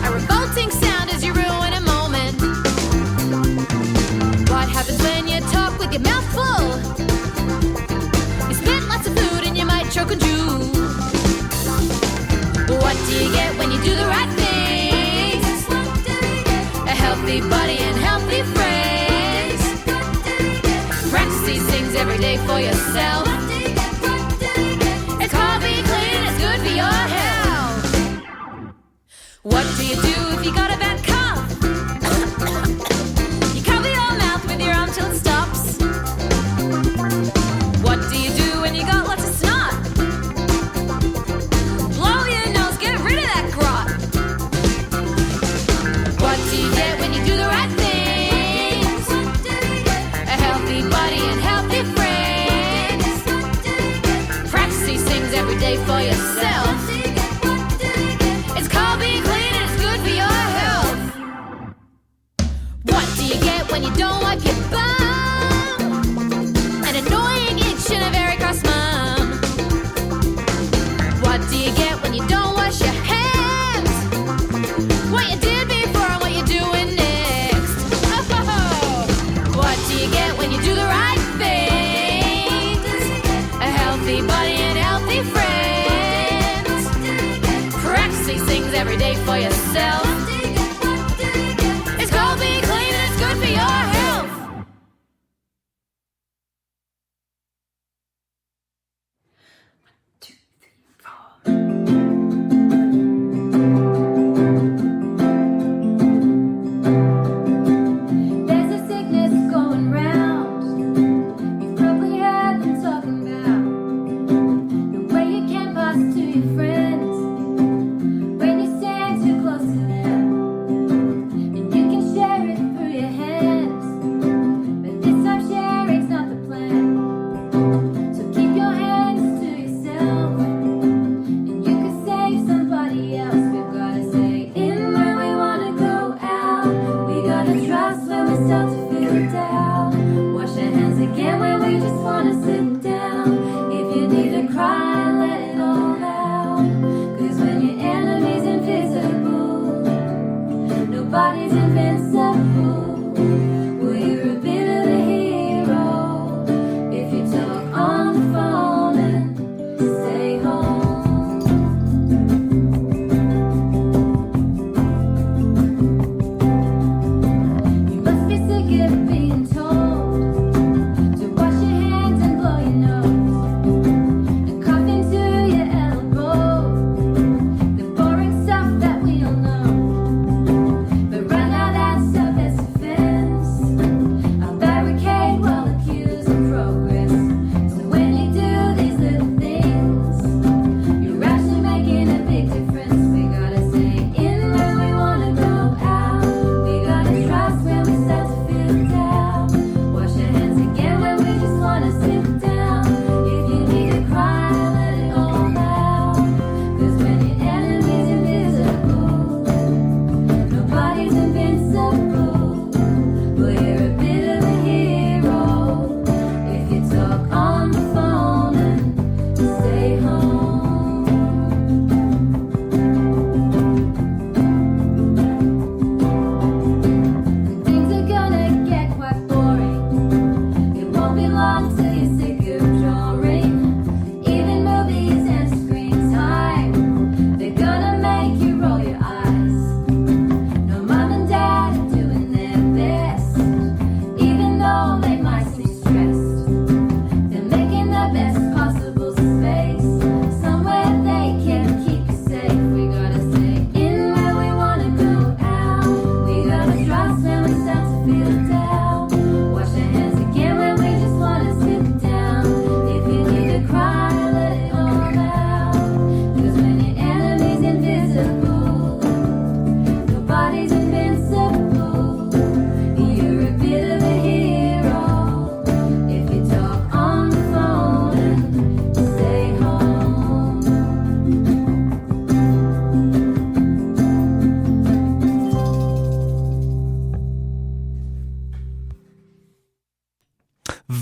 [SPEAKER 6] A revolting sound as you ruin a moment. What happens when you talk with your mouth full? You spit lots of food and you might choke and chew. What do you get when you do the right things? A healthy body and healthy friends. Practice these things every day for yourself. It's called being clean and it's good for your health. What do you do if you got a bad cough? You cover your mouth with your arm till it stops. What do you do when you got lots of snot? Blow your nose, get rid of that grot. What do you get when you do the right things? A healthy body and healthy friends. Practice these things every day for yourself. It's called being clean and it's good for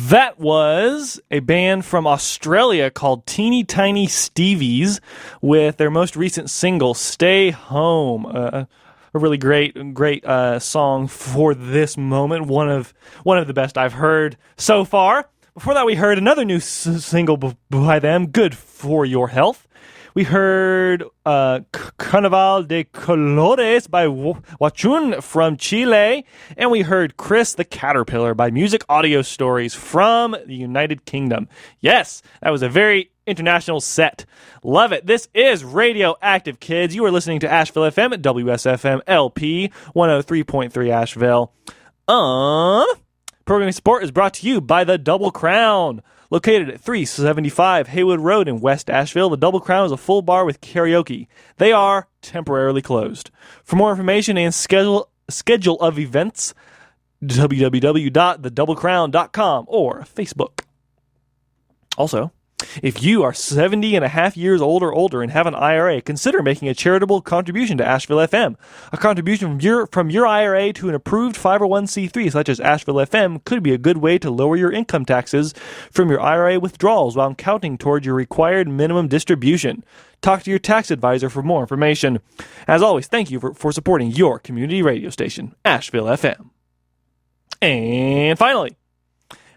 [SPEAKER 1] That was a band from Australia called Teeny Tiny Stevies with their most recent single, Stay Home. A really great song for this moment. One of the best I've heard so far. Before that, we heard another new single by them, Good for Your Health. We heard Carnaval de Colores by Wachun from Chile. And we heard Chris the Caterpillar by Music Audio Stories from the United Kingdom. Yes, that was a very international set. Love it. This is Radioactive Kids. You are listening to Asheville FM at WSFM LP 103.3 Asheville. Programming support is brought to you by the Double Crown. Located at 375 Haywood Road in West Asheville, the Double Crown is a full bar with karaoke. They are temporarily closed. For more information and schedule of events, www.thedoublecrown.com or Facebook. Also, if you are 70 and a half years old or older and have an IRA, consider making a charitable contribution to Asheville FM. A contribution from your IRA to an approved 501c3 such as Asheville FM could be a good way to lower your income taxes from your IRA withdrawals while counting towards your required minimum distribution. Talk to your tax advisor for more information. As always, thank you for supporting your community radio station, Asheville FM. And finally,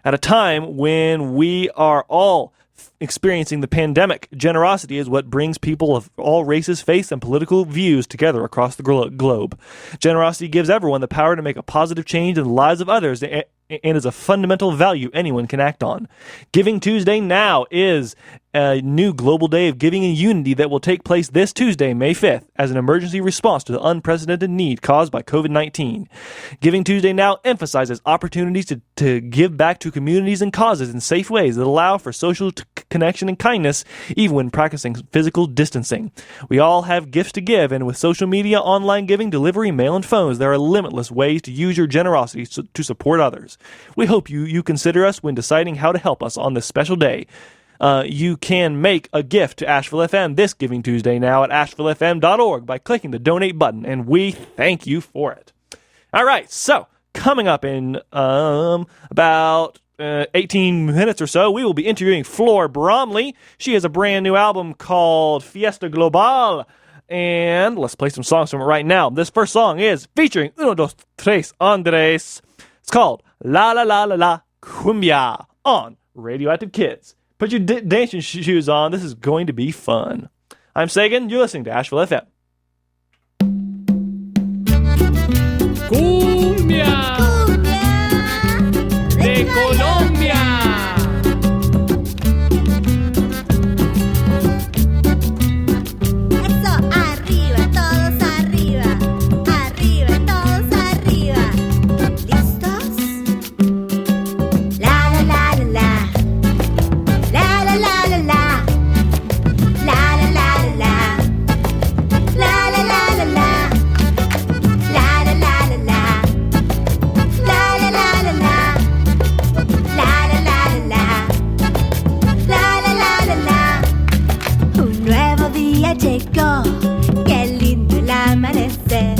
[SPEAKER 1] at a time when we are all experiencing the pandemic, generosity is what brings people of all races, faiths, and political views together across the globe. Generosity gives everyone the power to make a positive change in the lives of others and is a fundamental value anyone can act on. Giving Tuesday Now is a new global day of giving and unity that will take place this Tuesday, May 5th, as an emergency response to the unprecedented need caused by COVID-19. Giving Tuesday Now emphasizes opportunities to give back to communities and causes in safe ways that allow for social connection and kindness, even when practicing physical distancing. We all have gifts to give, and with social media, online giving, delivery, mail, and phones, there are limitless ways to use your generosity to support others. We hope you consider us when deciding how to help us on this special day. You can make a gift to Asheville FM this Giving Tuesday Now at ashevillefm.org by clicking the donate button, and we thank you for it. All right, so coming up in about 18 minutes or so, we will be interviewing Flor Bromley. She has a brand new album called Fiesta Global, and let's play some songs from it right now. This first song is featuring Uno, Dos, Tres Andres. It's called La La La La La Cumbia on Radioactive Kids. Put your dancing shoes on. This is going to be fun. I'm Sagan. You're listening to Asheville FM.
[SPEAKER 9] Cumbia de Colombia.
[SPEAKER 13] Eso, arriba, todos arriba. Arriba, todos arriba. ¿Listos? La la la la la. La la la la la. La la la la la. La la la la la. La la la la la. La la la la la. La la la la la. La la la la la. Un nuevo día llegó, qué lindo el amanecer.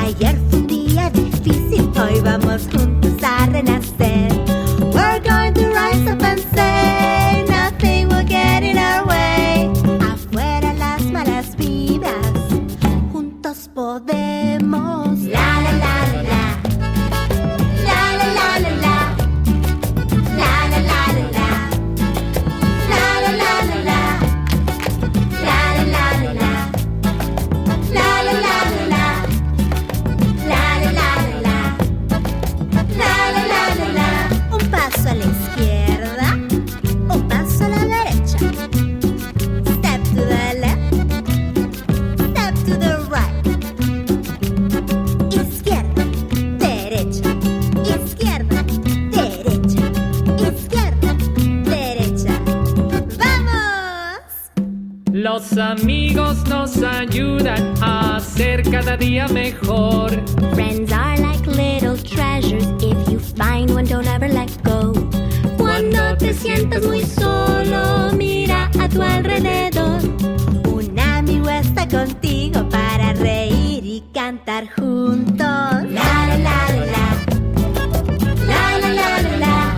[SPEAKER 13] Ayer fue un día difícil, hoy vamos juntos a renacer. We're going to rise up and say nothing will get in our way. Afuera las malas vibras, juntos podemos. La la la la la. La la la la la. La la la la la. La la la la la. La la la la la. La la la la la. La la la la la. La la la la la. Un paso a la izquierda, un paso a la derecha. Step to the left, step to the right. Izquierda, derecha, izquierda, derecha, izquierda, derecha. ¡Vamos!
[SPEAKER 9] Los amigos nos ayudan a ser cada día mejor.
[SPEAKER 13] Friends are like little treasures. If you find one, don't ever let go. Cuando te sientas muy solo, mira a tu alrededor. Un amigo está contigo para reír y cantar juntos. La la la la la. La la la la la.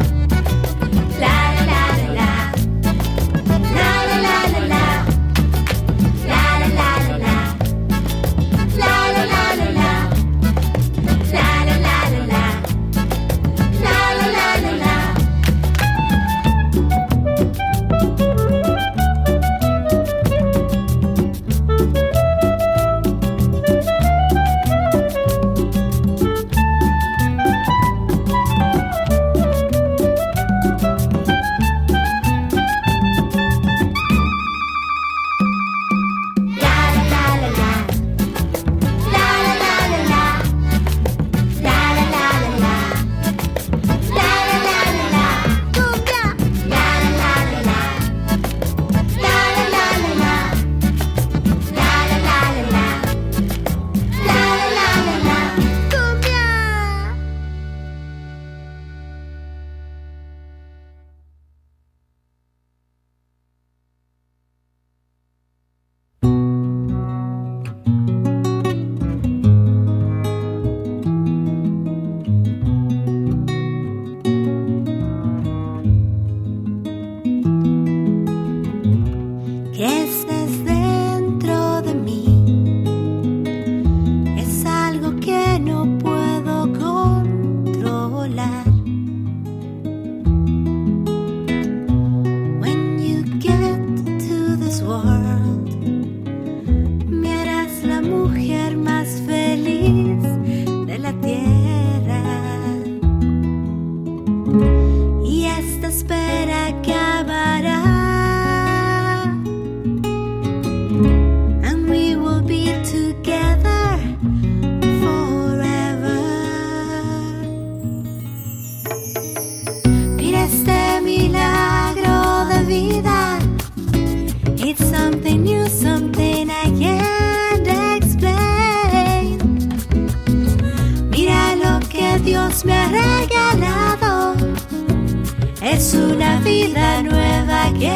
[SPEAKER 13] Es una vida nueva que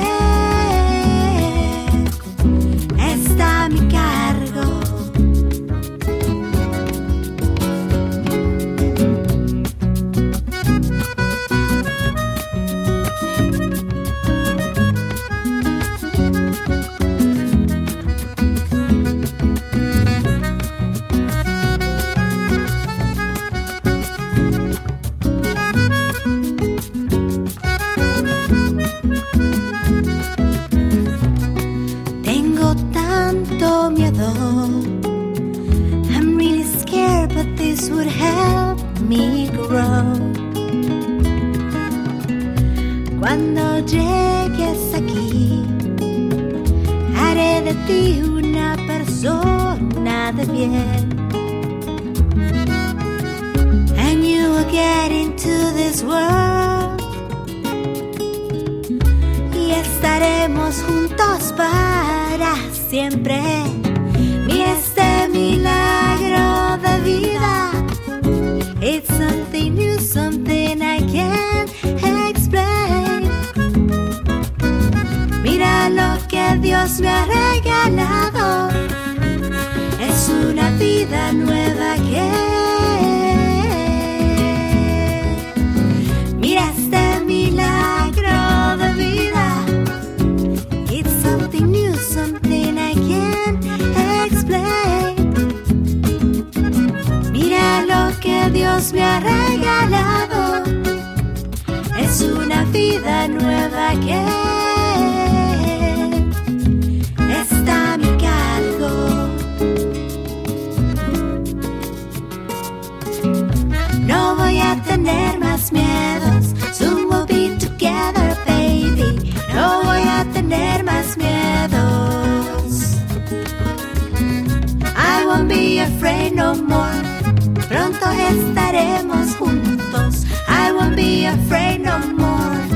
[SPEAKER 13] está a mi cargo. Tengo tanto miedo. I'm really scared, but this would help me grow. Cuando llegues aquí, haré de ti una persona de bien. And you will get into this world. Y estaremos juntos para siempre. Mira este milagro de vida. It's something new, something I can't explain. Mira lo que Dios me ha regalado. Es una vida nueva que mira este milagro de vida. It's something new, something I can't explain. Mira lo que Dios me ha regalado. Es una vida nueva que está a mi cargo. No voy a tener más miedos. Soon we'll be together, baby. No voy a tener más miedos. I won't be afraid no more. Pronto estaremos juntos. I won't be afraid no more.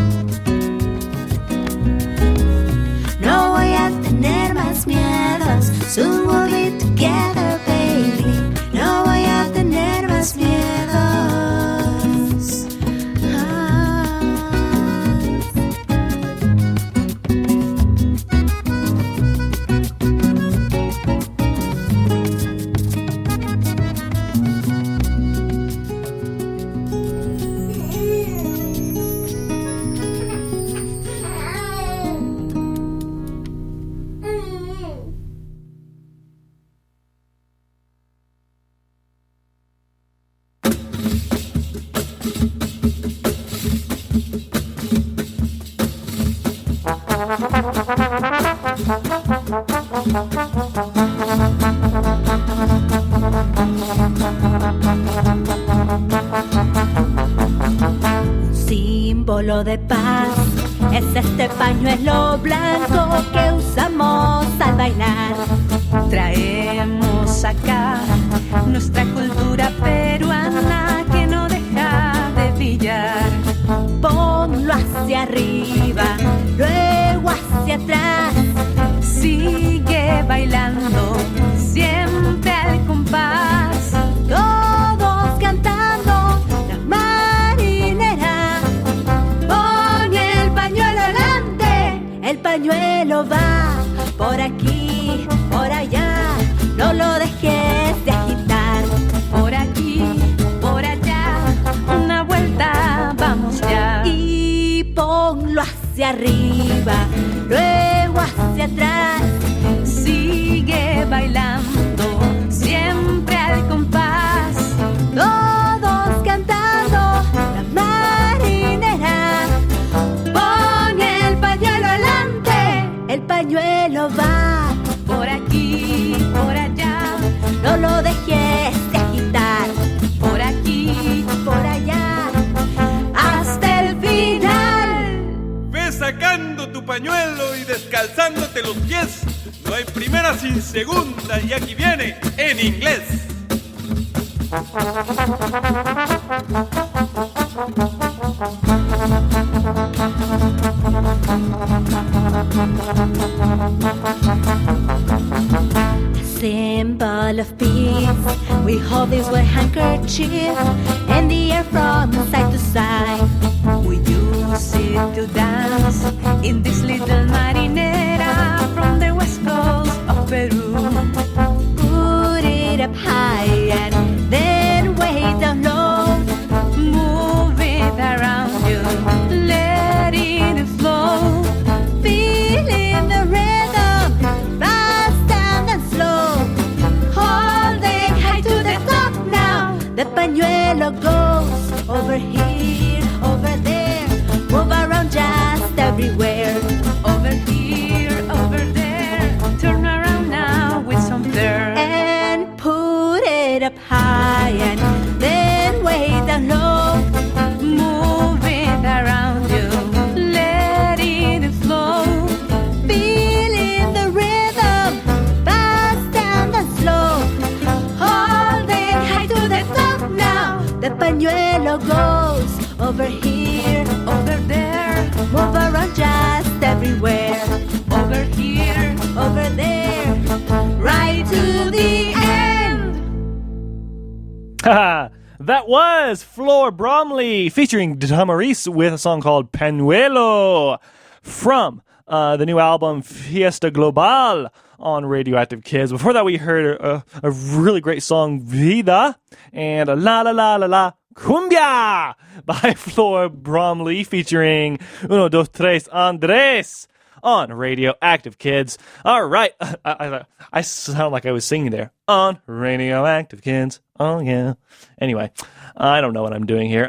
[SPEAKER 13] No voy a tener más miedos. Soon we'll be together, baby. No voy a tener más miedos. Símbolo de paz es este pañuelo blanco que usamos al bailar.
[SPEAKER 5] Traemos acá nuestra cultura peruana que no deja de brillar.
[SPEAKER 13] Ponlo hacia arriba, luego hacia atrás.
[SPEAKER 5] Sigue bailando, siempre al compás.
[SPEAKER 13] Todos cantando la marinera. Pon el pañuelo delante, el pañuelo va por aquí, por allá. No lo dejes de agitar.
[SPEAKER 5] Por aquí, por allá, una vuelta, vamos ya.
[SPEAKER 13] Y ponlo hacia arriba, luego hacia atrás.
[SPEAKER 5] Sigue bailando, siempre al compás.
[SPEAKER 13] Todos cantando la marinera. Pon el pañuelo delante, el pañuelo va
[SPEAKER 5] por aquí, por allá.
[SPEAKER 13] No lo dejes de agitar.
[SPEAKER 5] Por aquí,
[SPEAKER 13] por allá, hasta el final.
[SPEAKER 14] Ve sacando tu pañuelo y descalzándote los pies. No hay primera sin segunda y aquí viene en inglés.
[SPEAKER 13] Symbol of peace, we hold this with handkerchief in the air from side to side. We use
[SPEAKER 5] see to dance in this little marinera from the west coast of Peru.
[SPEAKER 13] Put it up high and then way down low.
[SPEAKER 5] Move it around you, let it flow.
[SPEAKER 13] Feeling the rhythm, fast and slow. Holding high to the top now. The pañuelo goes over here, over there. Move around just everywhere.
[SPEAKER 5] Over here, over there. Turn around now with some flair.
[SPEAKER 13] And put it up high and then way down low.
[SPEAKER 5] Move it around you, let it flow.
[SPEAKER 13] Feeling the rhythm, fast and slow. Holding high to the top now. The pañuelo goes over here,
[SPEAKER 5] over there.
[SPEAKER 13] Move around just everywhere.
[SPEAKER 5] Over here,
[SPEAKER 13] over there. Right to the end.
[SPEAKER 1] Haha, that was Flor Bromley featuring Damaris with a song called Pañuelo from the new album Fiesta Global on Radioactive Kids. Before that, we heard a really great song, Vida, and La La La La La Cumbia by Flor Bromley featuring Uno, Dos, Tres, Andres on Radioactive Kids. All right. I sound like I was singing there. On Radioactive Kids. Oh, yeah. Anyway, I don't know what I'm doing here.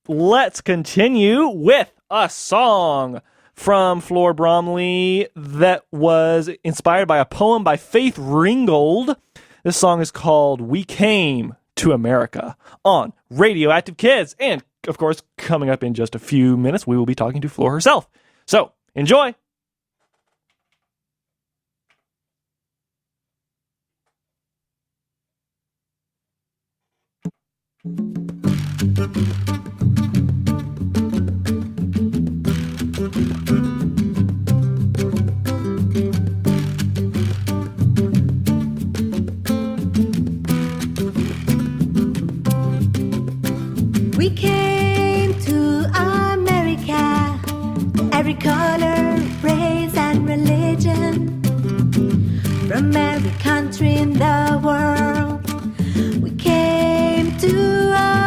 [SPEAKER 1] Let's continue with a song from Flor Bromley that was inspired by a poem by Faith Ringgold. This song is called We Came to America on Radioactive Kids. And, of course, coming up in just a few minutes, we will be talking to Flor herself. So, enjoy!
[SPEAKER 13] We came to America, every color, race, and religion, from every country in the world. We came to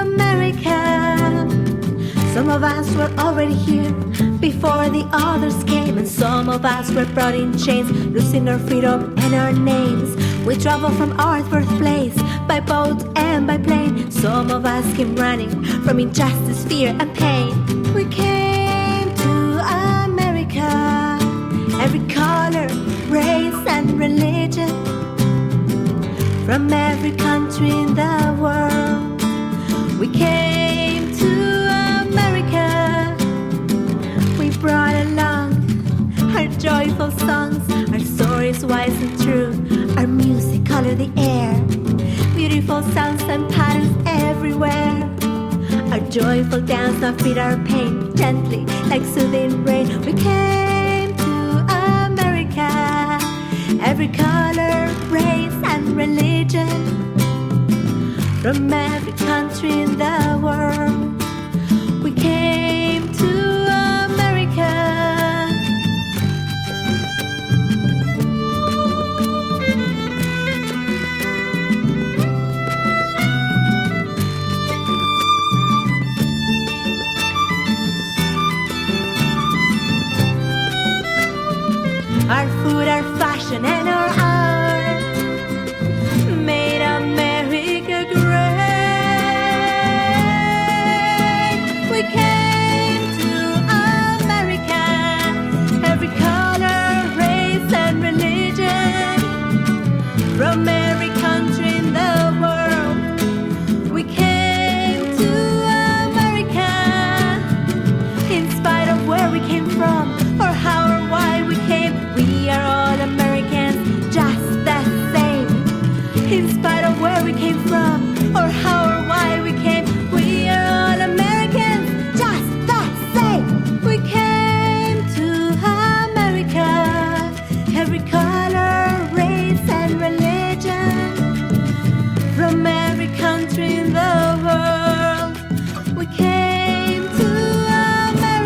[SPEAKER 13] America. Some of us were already here before the others came, and some of us were brought in chains, losing our freedom and our names. We traveled from our birthplace by boat and by plane. Some of us came running from injustice, fear, and pain. We came to America, every color, race, and religion, from every country in the world. We came to America. We brought along our joyful songs, our stories wise and true, our music color the air, beautiful sounds and patterns everywhere. Our joyful dance now feed our pain gently like soothing rain. We came to America, every color, race, and religion, from every country in the world. We came to America. Our food, our fashion, and our art made America great. We came to America, every color, race, and religion, from every country in the world. We came to America, in spite of where we came from, or how or why we came. We are all Americans, just the same. In spite of where we came from, or how or why we came, we are all Americans, just the same. We came to America, every color, race, and religion, from every country in the world. We came to America.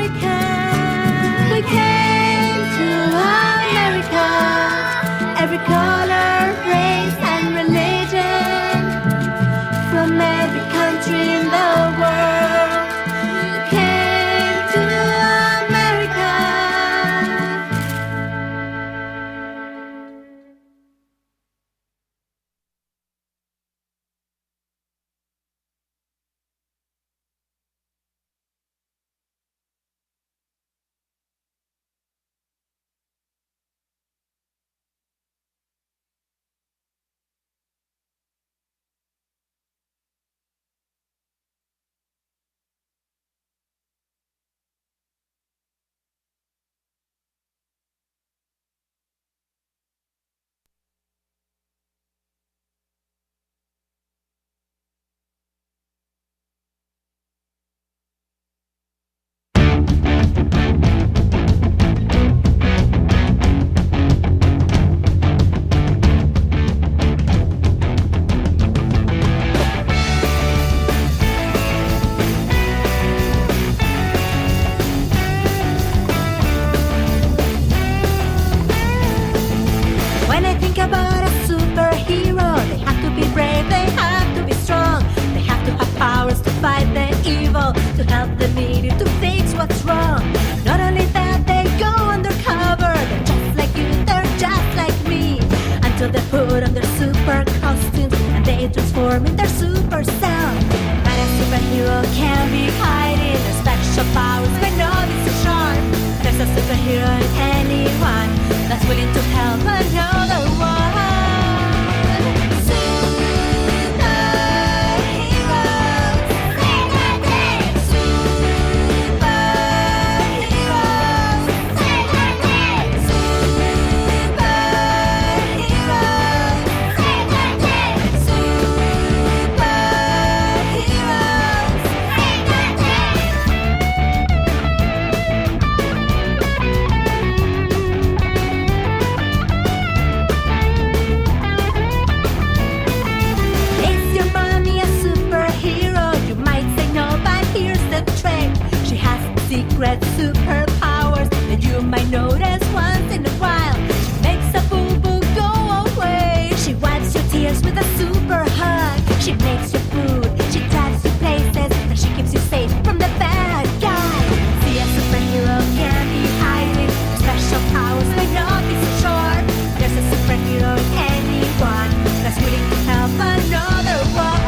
[SPEAKER 13] costumes and they transform in their super self. But a superhero can be hiding their special powers may not be so sharp. There's a superhero in anyone that's willing to help another one. Secret superpowers that you might notice once in a while. She makes a boo-boo go away. She wipes your tears with a super hug. She makes your food. She drives you places. And she keeps you safe from the bad guy. See, a superhero can be hiding. Special powers may not be so sure. There's a superhero in anyone that's willing to help another one.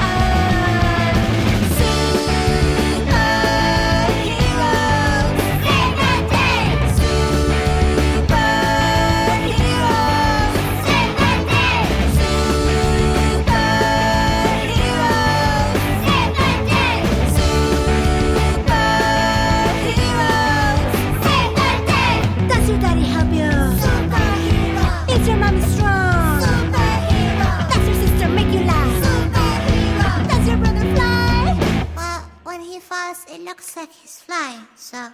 [SPEAKER 13] It looks like he's flying, so...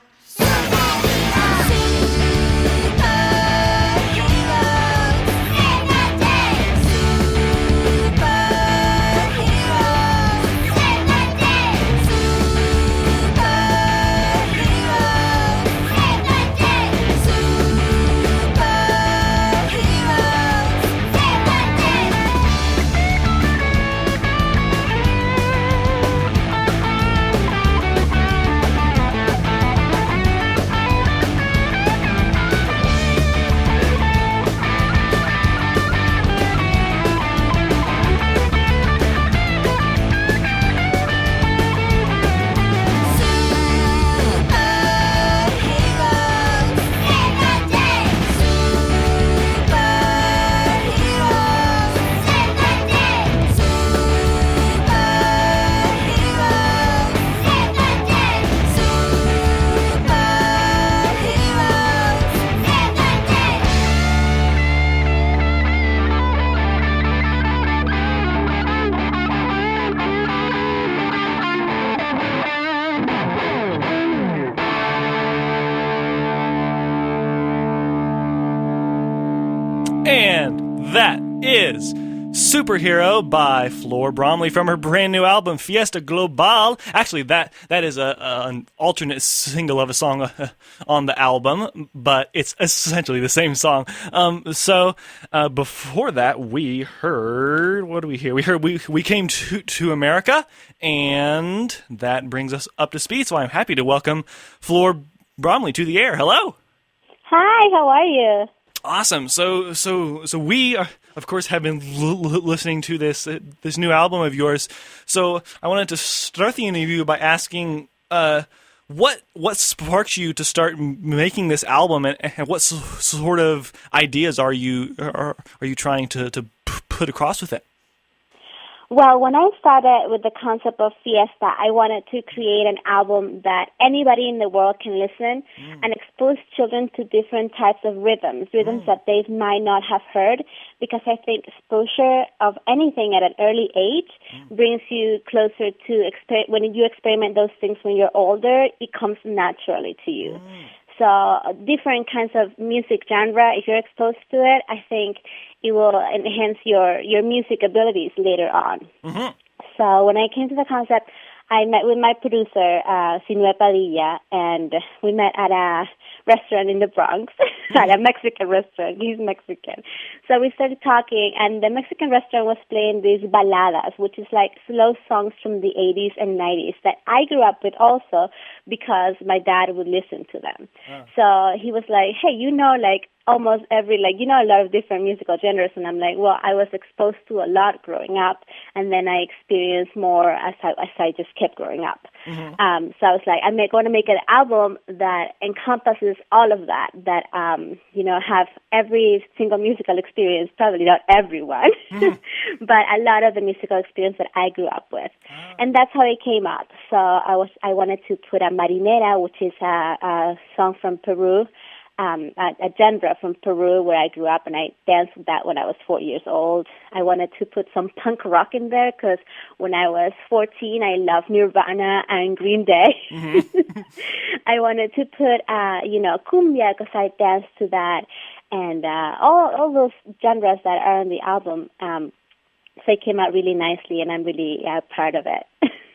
[SPEAKER 1] And that is Superhero by Flor Bromley from her brand new album Fiesta Global. Actually, that is an alternate single of a song on the album, but it's essentially the same song. So before that, we heard, what do we hear? We heard we came to America, and that brings us up to speed. So I'm happy to welcome Flor Bromley to the air. Hello.
[SPEAKER 15] Hi, how are you?
[SPEAKER 1] Awesome. So we, of course, have been listening to this new album of yours. So I wanted to start the interview by asking, what sparked you to start making this album, and what sort of ideas are you trying to put across with it?
[SPEAKER 15] Well, when I started with the concept of Fiesta, I wanted to create an album that anybody in the world can listen and expose children to different types of rhythms that they might not have heard, because I think exposure of anything at an early age brings you closer to, when you experiment those things when you're older, it comes naturally to you. So different kinds of music genre, if you're exposed to it, I think it will enhance your music abilities later on. So when I came to the concept, I met with my producer, Sinue Padilla, and we met at a restaurant in the Bronx, at a Mexican restaurant. He's Mexican. So we started talking, and the Mexican restaurant was playing these baladas, which is like slow songs from the 80s and 90s that I grew up with also because my dad would listen to them. So he was like, hey, almost every, like, a lot of different musical genres, and I'm like, well, I was exposed to a lot growing up, and then I experienced more as I just kept growing up.
[SPEAKER 1] Mm-hmm.
[SPEAKER 15] So I was like, I'm going to make an album that encompasses all of that, have every single musical experience, probably not everyone, but a lot of the musical experience that I grew up with. And that's how it came up. So I wanted to put a marinera, which is a song from Peru, a genre from Peru where I grew up, and I danced with that when I was 4 years old. I wanted to put some punk rock in there because when I was 14, I loved Nirvana and Green Day.
[SPEAKER 1] Mm-hmm.
[SPEAKER 15] I wanted to put, cumbia because I danced to that, and all those genres that are on the album. So it came out really nicely, and I'm really proud of it.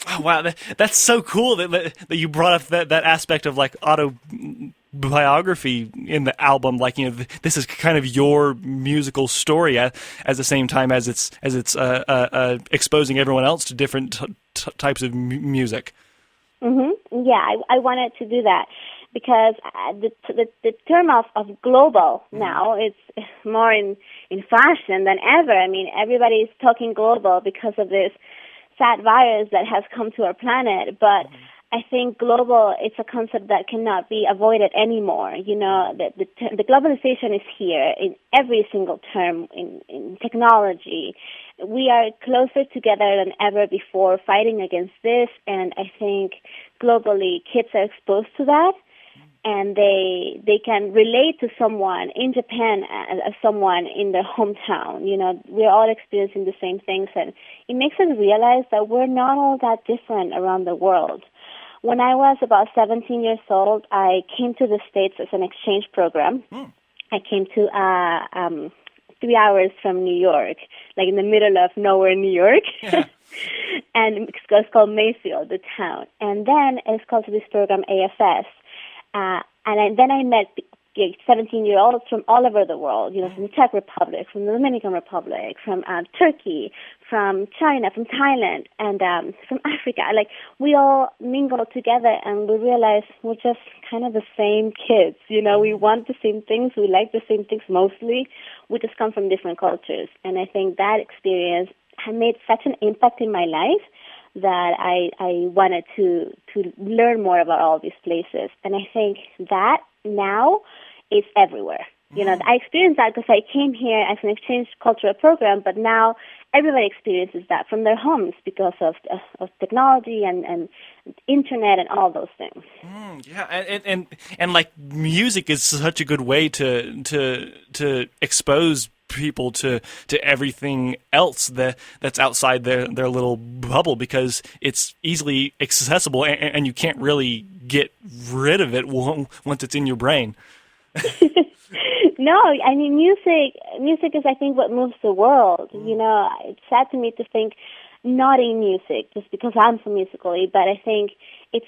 [SPEAKER 1] Oh, wow, that's so cool that you brought up that aspect of like autobiography in the album. Like, this is kind of your musical story at the same time as it's exposing everyone else to different types of music.
[SPEAKER 15] Mm-hmm. Yeah, I wanted to do that because the term of global now, it's more in fashion than ever. I mean, everybody's talking global because of this sad virus that has come to our planet, but I think global, it's a concept that cannot be avoided anymore. The globalization is here in every single term, in technology. We are closer together than ever before fighting against this, and I think globally kids are exposed to that, and they can relate to someone in Japan as someone in their hometown. We're all experiencing the same things, and it makes us realize that we're not all that different around the world. When I was about 17 years old, I came to the States as an exchange program. I came to 3 hours from New York, like in the middle of nowhere, New York.
[SPEAKER 1] Yeah.
[SPEAKER 15] And it's called Mayfield, the town. And then it's called to this program AFS. Then I met 17-year-olds from all over the world, from the Czech Republic, from the Dominican Republic, from Turkey, from China, from Thailand, and from Africa. Like, we all mingled together, and we realized we're just kind of the same kids. We want the same things, we like the same things mostly. We just come from different cultures. And I think that experience had made such an impact in my life that I wanted to learn more about all these places. And I think that now is everywhere. I experienced that because I came here as an exchange cultural program, but now everybody experiences that from their homes because of technology and internet and all those things.
[SPEAKER 1] Yeah, and like music is such a good way to expose people to everything else that's outside their little bubble, because it's easily accessible and you can't really get rid of it once it's in your brain.
[SPEAKER 15] No, I mean, music is, I think, what moves the world. It's sad to me to think not in music, just because I'm so musically, but I think it's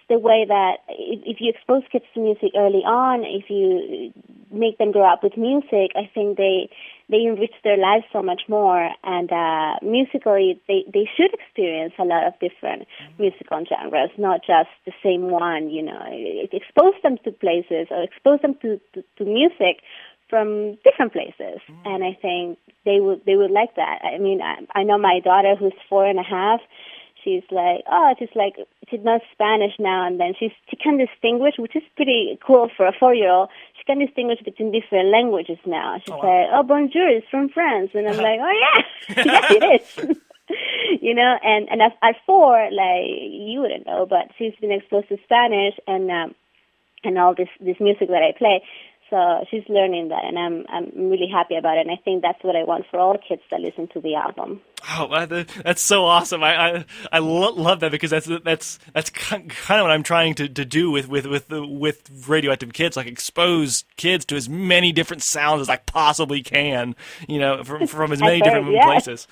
[SPEAKER 15] the way that if you expose kids to music early on, if you make them grow up with music, I think they enrich their lives so much more. And musically, they should experience a lot of different musical genres, not just the same one. Expose them to places or expose them to music from different places, and I think they would like that. I mean, I know my daughter, who's 4.5. She's like, she knows Spanish now, and then she can distinguish, which is pretty cool for a 4-year-old. She can distinguish between different languages now. She's like, oh, bonjour, it's from France, and I'm like, oh yeah, yes, it is. And at 4, like, you wouldn't know, but she's been exposed to Spanish and all this music that I play. So she's learning that, and I'm really happy about it. And I think that's what I want for all kids that listen to the album.
[SPEAKER 1] Oh, that's so awesome! I love that, because that's kind of what I'm trying to do with Radioactive Kids, like expose kids to as many different sounds as I possibly can, from as many different places.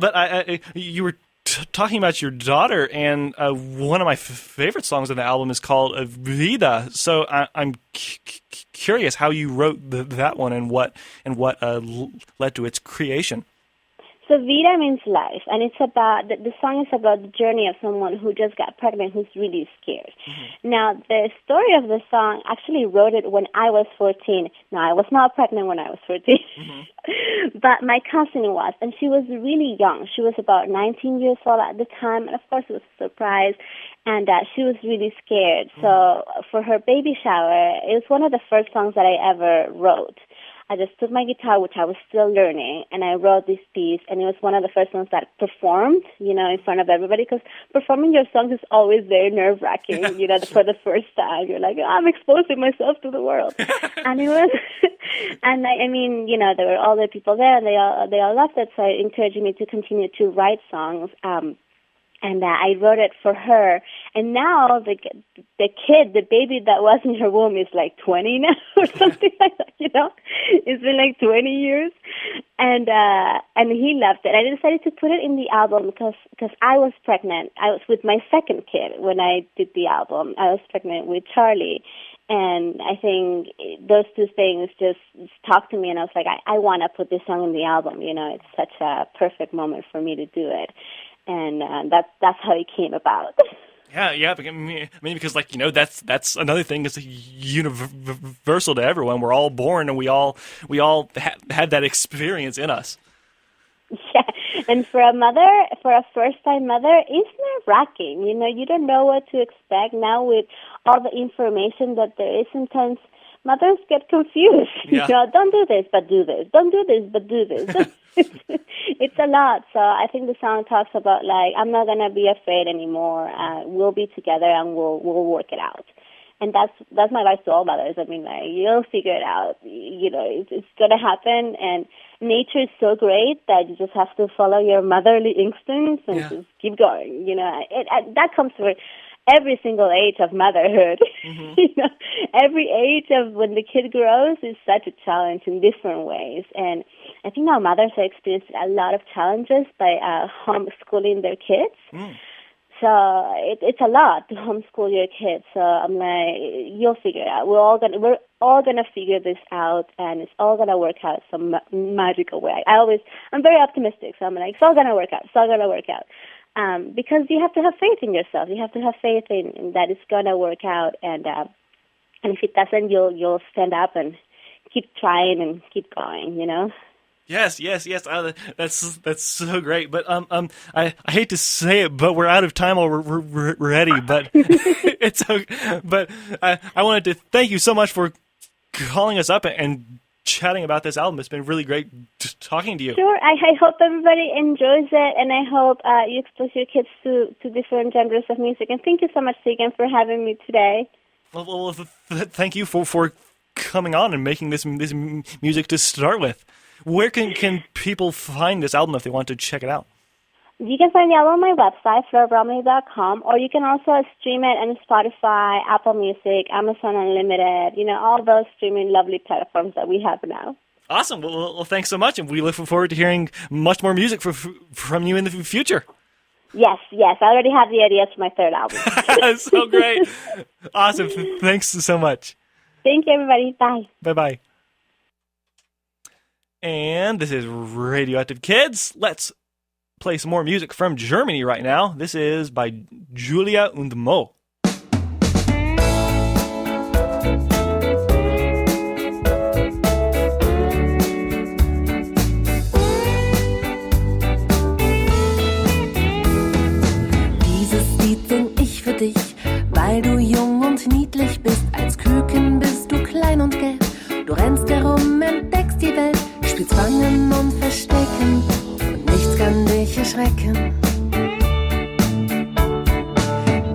[SPEAKER 1] But you were talking about your daughter, and one of my favorite songs on the album is called Vida. So I'm curious how you wrote that one and what led to its creation.
[SPEAKER 15] So Vida means life, and it's about the song is about the journey of someone who just got pregnant, who's really scared. Now, the story of the song actually wrote it when I was 14. Now, I was not pregnant when I was 14, but my cousin was, and she was really young. She was about 19 years old at the time, and of course it was a surprise, and she was really scared. So for her baby shower, it was one of the first songs that I ever wrote. I just took my guitar, which I was still learning, and I wrote this piece, and it was one of the first ones that performed, you know, in front of everybody, because performing your songs is always very nerve-wracking, you know, for the first time. You're like, I'm exposing myself to the world. And it was, and I mean, you know, there were other people there, and they all loved it, so it encouraged me to continue to write songs. And I wrote it for her. And now the kid, the baby that was in her womb is like 20 now or something like that, you know. It's been like 20 years. And he loved it. I decided to put it in the album because I was pregnant. I was with my second kid when I did the album. I was pregnant with Charlie. And I think those two things just talked to me, and I was like, I want to put this song in the album. You know, it's such a perfect moment for me to do it. And that's how it came about.
[SPEAKER 1] Yeah. I mean, because like, you know, that's another thing that's universal to everyone. We're all born, and we all had that experience in us.
[SPEAKER 15] Yeah, and for a first-time mother, it's nerve-wracking. You know, you don't know what to expect now with all the information that there is. Sometimes mothers get confused.
[SPEAKER 1] Yeah.
[SPEAKER 15] You know, don't do this, but do this. Don't do this, but do this. It's a lot. So I think the song talks about, like, I'm not gonna be afraid anymore. We'll be together, and we'll work it out. And that's my advice to all mothers. I mean, like, you'll figure it out. You know, it's gonna happen. And nature is so great that you just have to follow your motherly instincts and just keep going. You know, that comes for every single age of motherhood. You know, every age of when the kid grows is such a challenge in different ways. And I think now mothers are experiencing a lot of challenges by homeschooling their kids. So it's a lot to homeschool your kids. So I'm like, you'll figure it out. We're all gonna figure this out, and it's all gonna work out some magical way. I'm very optimistic. So I'm like, it's all gonna work out. It's all gonna work out. Because you have to have faith in yourself. You have to have faith in that it's gonna work out. And if it doesn't, you'll stand up and keep trying and keep going. You know.
[SPEAKER 1] Yes. That's so great. But I hate to say it, but we're out of time already. But it's okay. But I wanted to thank you so much for calling us up and chatting about this album. It's been really great talking to you.
[SPEAKER 15] Sure. I hope everybody enjoys it, and I hope you expose your kids to different genres of music. And thank you so much, Tegan, for having me today.
[SPEAKER 1] Well, thank you for coming on and making this music to start with. Where can people find this album if they want to check it out?
[SPEAKER 15] You can find the album on my website, florbromley.com, or you can also stream it on Spotify, Apple Music, Amazon Unlimited, you know, all those streaming lovely platforms that we have now.
[SPEAKER 1] Awesome. Well, thanks so much, and we look forward to hearing much more music from you in the future.
[SPEAKER 15] Yes. I already have the ideas for my third album.
[SPEAKER 1] So great. Awesome. Thanks so much.
[SPEAKER 15] Thank you, everybody. Bye.
[SPEAKER 1] Bye-bye. And this is Radioactive Kids. Let's play some more music from Germany right now. This is by Julia und Mo.
[SPEAKER 6] Dieses Lied sing ich für dich, weil du jung und niedlich bist. Als Küken bist du klein und gelb. Du rennst herum, entdeckst die Welt, spielst Fangen und Verstecken und nichts kann dich erschrecken.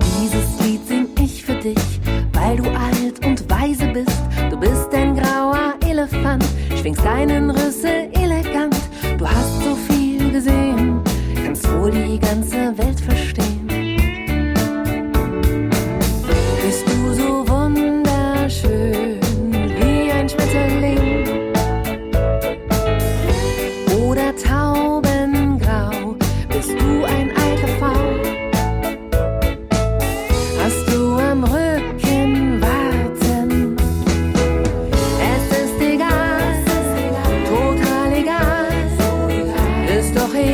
[SPEAKER 6] Dieses Lied sing ich für dich, weil du alt und weise bist. Du bist ein grauer Elefant, schwingst deinen Rüssel elegant. Du hast so viel gesehen, kannst wohl die ganze Welt verstehen. Bist du so wunderschön wie ein Schmetterling oder taubengrau, bist du ein eitle Frau. Hast du am Rücken Warten, es ist egal, total egal, ist doch egal.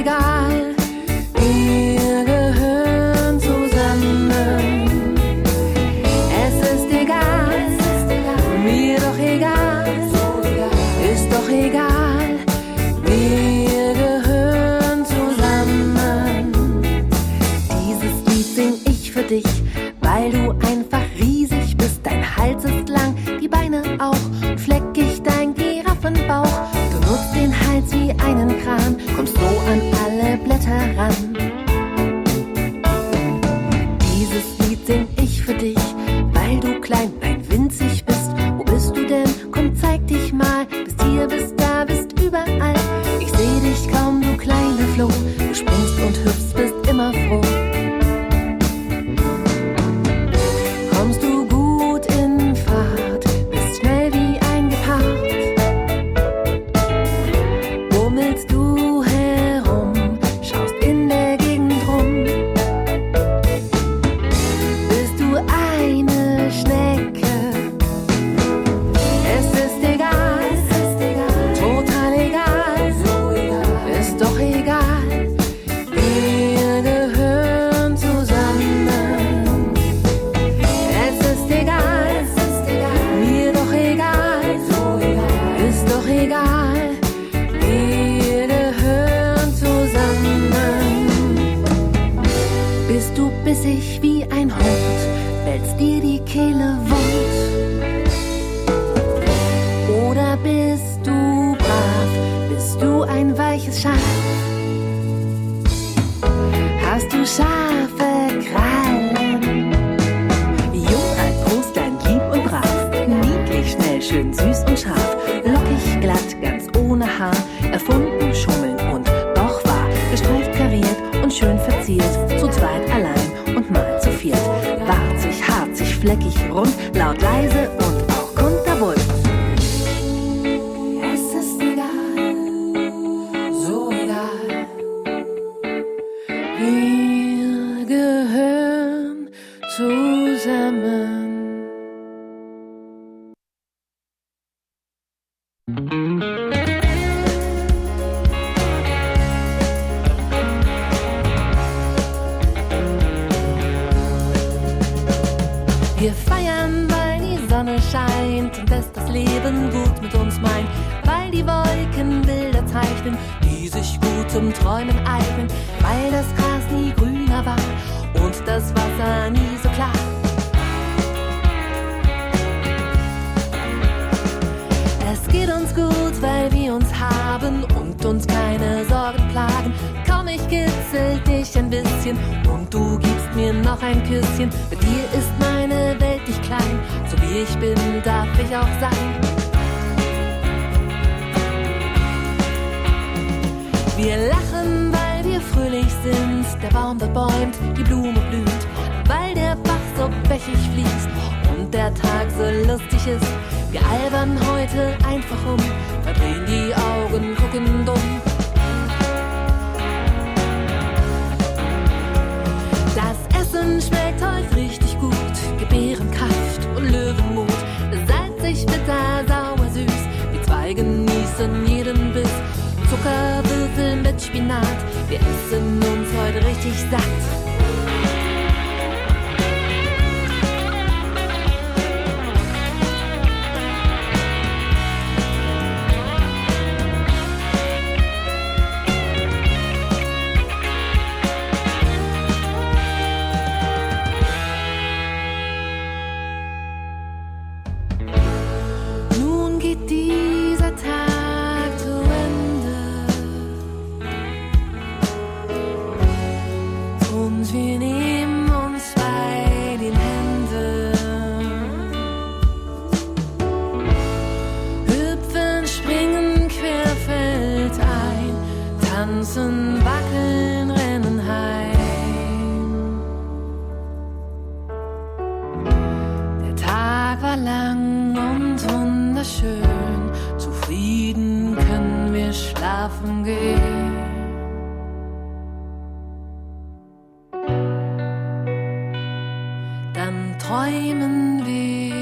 [SPEAKER 16] du scharfe Krallen. Jung, alt, groß, klein, lieb und brav, niedlich, schnell, schön, süß und scharf, lockig, glatt, ganz ohne Haar, erfunden, schummeln und doch wahr, gestreift, kariert und schön verziert, zu zweit, allein und mal zu viert, warzig, harzig, fleckig, rund, laut, leise und auch kunterbunt. Es ist egal, so egal, wir gehören zusammen. Wir feiern, weil die Sonne scheint und es das Leben gut mit uns meint, weil die Wolken Bilder zeichnen, die sich gut zum Träumen eignen, weil das Gras nie grüner war und das Wasser nie so klar. Es geht uns gut, weil wir uns haben und uns keine Sorgen plagen. Komm, ich kitzel dich ein bisschen und du gibst mir noch ein Küsschen. Mit dir ist meine Welt nicht klein, so wie ich bin, darf ich auch sein. Wir lachen, weil wir fröhlich sind, der Baum dort bäumt, die Blume blüht, weil der Bach so bächig fließt und der Tag so lustig ist. Wir albern heute einfach um, verdrehen die Augen, gucken dumm. Das Essen schmeckt heute richtig gut, Gebärenkraft und Löwenmut. Salzig, bitter, sauer, süß, wir zwei genießen jeden Biss. Zuckerwürfel mit Spinat, wir essen uns heute richtig satt. Nun geht dieser Tag zu Ende und wir nehmen uns bei den Händen, hüpfen, springen querfeldein, tanzen, wackeln, rennen heim. Der Tag war lang und wunderschön, zufrieden können wir schlafen gehen. Dann träumen wir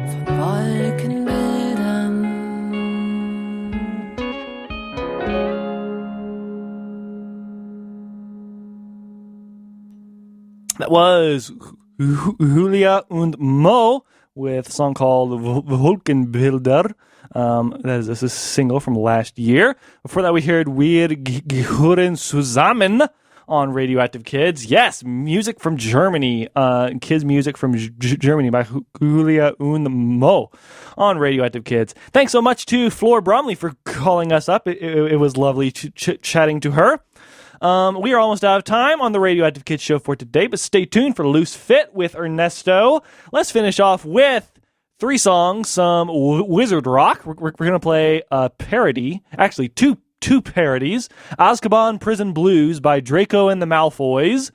[SPEAKER 16] von Wolkenbildern.
[SPEAKER 1] That was Julia und Mo with a song called Wolkenbilder. That is a single from last year. Before that, we heard Wir gehören zusammen on Radioactive Kids. Yes, music from Germany. Kids music from Germany by Julia und Mo on Radioactive Kids. Thanks so much to Flor Bromley for calling us up. It was lovely chatting to her. We are almost out of time on the Radioactive Kids show for today, but stay tuned for Loose Fit with Ernesto. Let's finish off with 3 songs, some wizard rock. We're going to play a parody, actually two parodies. Azkaban Prison Blues by Draco and the Malfoys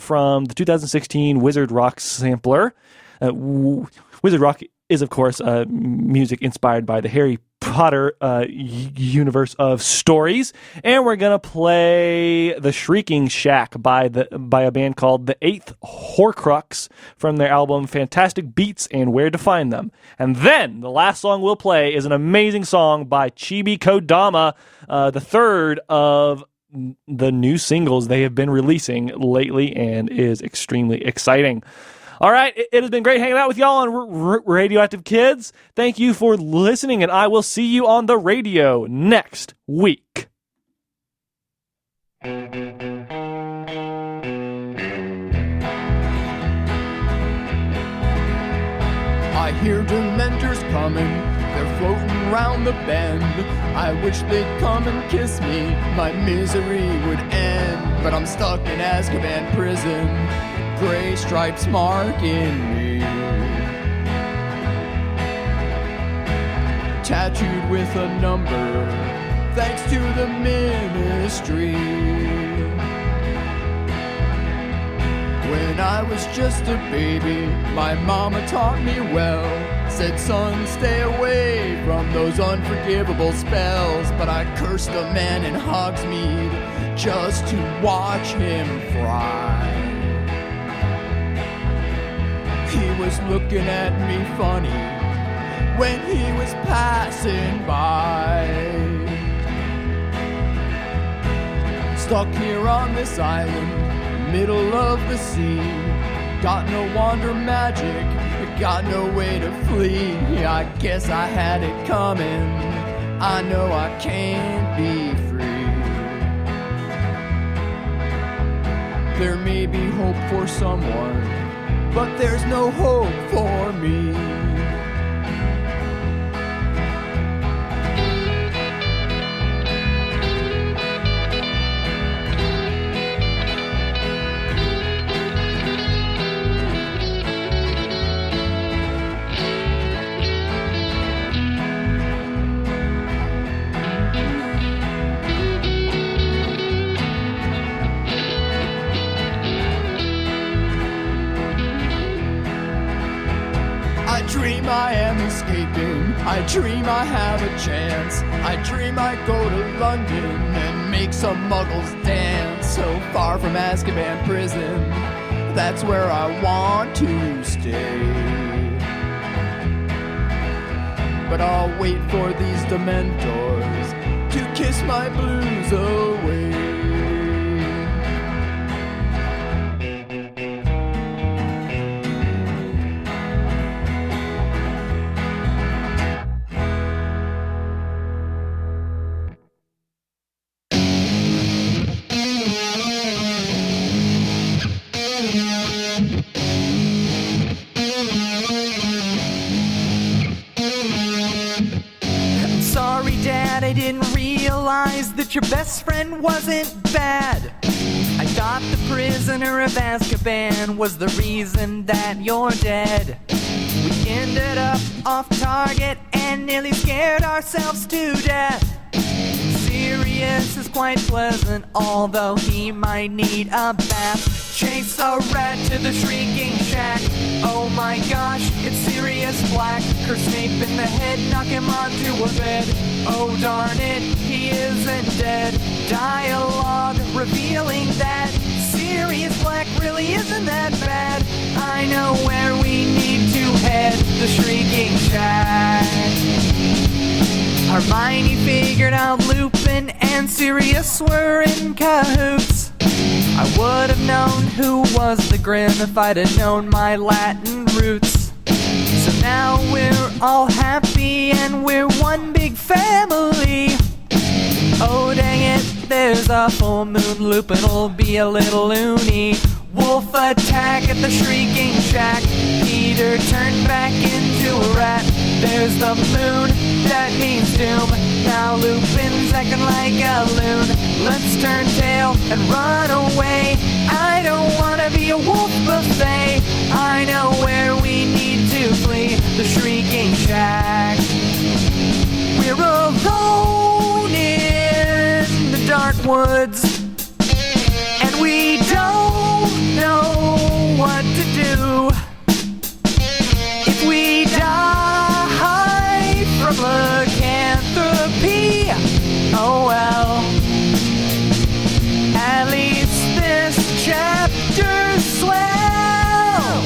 [SPEAKER 1] from the 2016 Wizard Rock sampler. Wizard Rock is, of course, music inspired by the Harry Potter universe of stories, and we're gonna play The Shrieking Shack by a band called The Eighth Horcrux from their album Fantastic Beats and Where to Find Them. And then the last song we'll play is an amazing song by Chibi Kodama, the third of the new singles they have been releasing lately, and is extremely exciting. All right, it has been great hanging out with y'all on Radioactive Kids. Thank you for listening, and I will see you on the radio next week.
[SPEAKER 17] I hear Dementors coming, they're floating
[SPEAKER 18] round the bend. I wish they'd come and kiss me, my misery would end. But I'm stuck in Azkaban prison, gray stripes marking me. Tattooed with a number, thanks to the ministry. When I was just a baby, my mama taught me well. Said, son, stay away from those unforgivable spells. But I cursed the man in Hogsmeade just to watch him fry. He was looking at me funny when he was passing by. Stuck here on this island, middle of the sea. Got no wander magic, got no way to flee. I guess I had it coming, I know I can't be free. There may be hope for someone, but there's no hope for me. I am escaping, I dream I have a chance. I dream I go to London and make some muggles dance. So far from Azkaban prison, that's where I want to stay. But I'll wait for these Dementors to kiss my blues away.
[SPEAKER 2] I didn't realize that your best friend wasn't bad. I thought the prisoner of Azkaban was the reason that you're dead. We ended up off target and nearly scared ourselves to death. Sirius is quite pleasant, although he might need a bath. Chase a rat to the shrieking shack. Oh my gosh, it's Sirius Black. Curse Snape in the head, knock him onto a bed. Oh darn it, he isn't dead. Dialogue revealing that Sirius Black really isn't that bad. I know where we need to head, the Shrieking Shack. Hermione figured out Lupin and Sirius were in cahoots. I would have known who was the Grim if I'd have known my Latin roots. So now we're all happy and we're one big family. Oh dang it, there's a full moon, Lupin'll be a little loony. Wolf attack at the Shrieking Shack. Peter turned back into a rat. There's the moon, that means doom. Now Lupin's acting like a loon. Let's turn tail and run away. I don't wanna be a wolf buffet. I know where we need to flee, the Shrieking Shack. We're alone in the dark woods, and we don't know what to do. If we die from lycanthropy, oh well. At least this chapter's swell.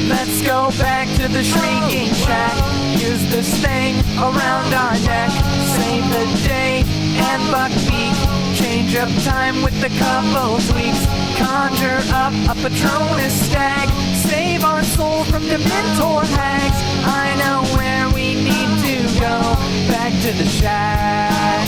[SPEAKER 2] Let's go back to the Shrieking Shack. Use this thing around our neck. Save the day and Buckbeak. Change up time with a couple tweaks. Conjure up a Patronus stag. Save our soul from Dementor hags. I know where we need to go. Back to the shack.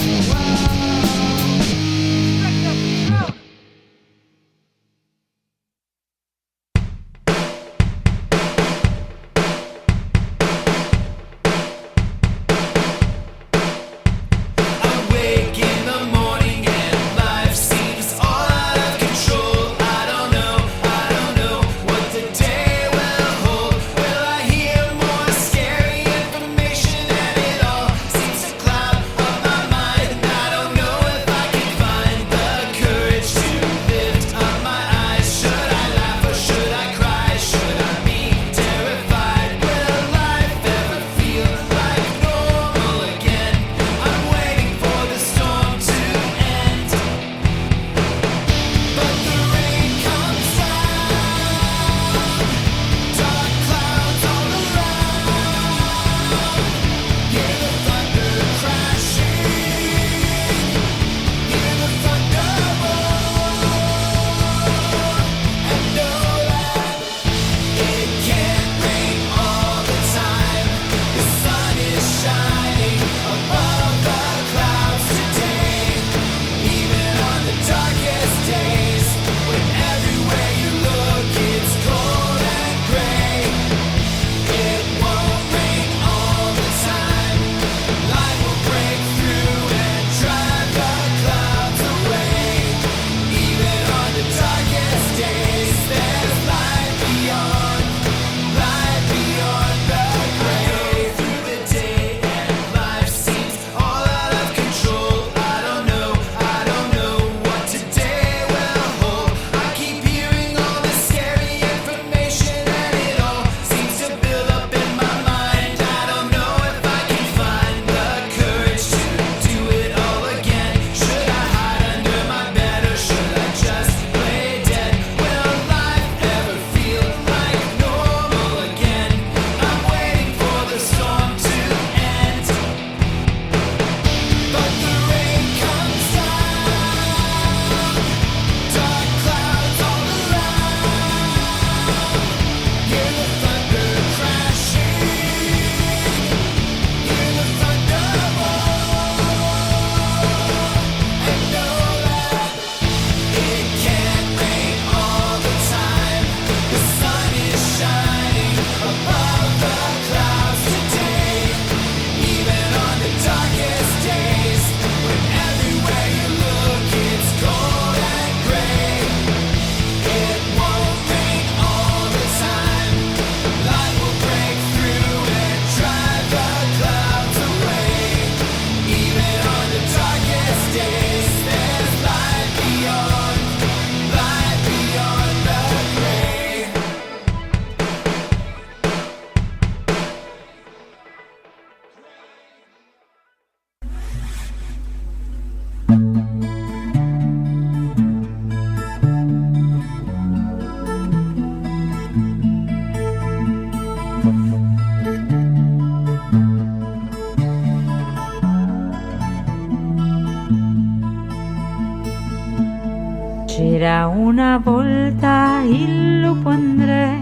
[SPEAKER 19] C'era una volta il lupo André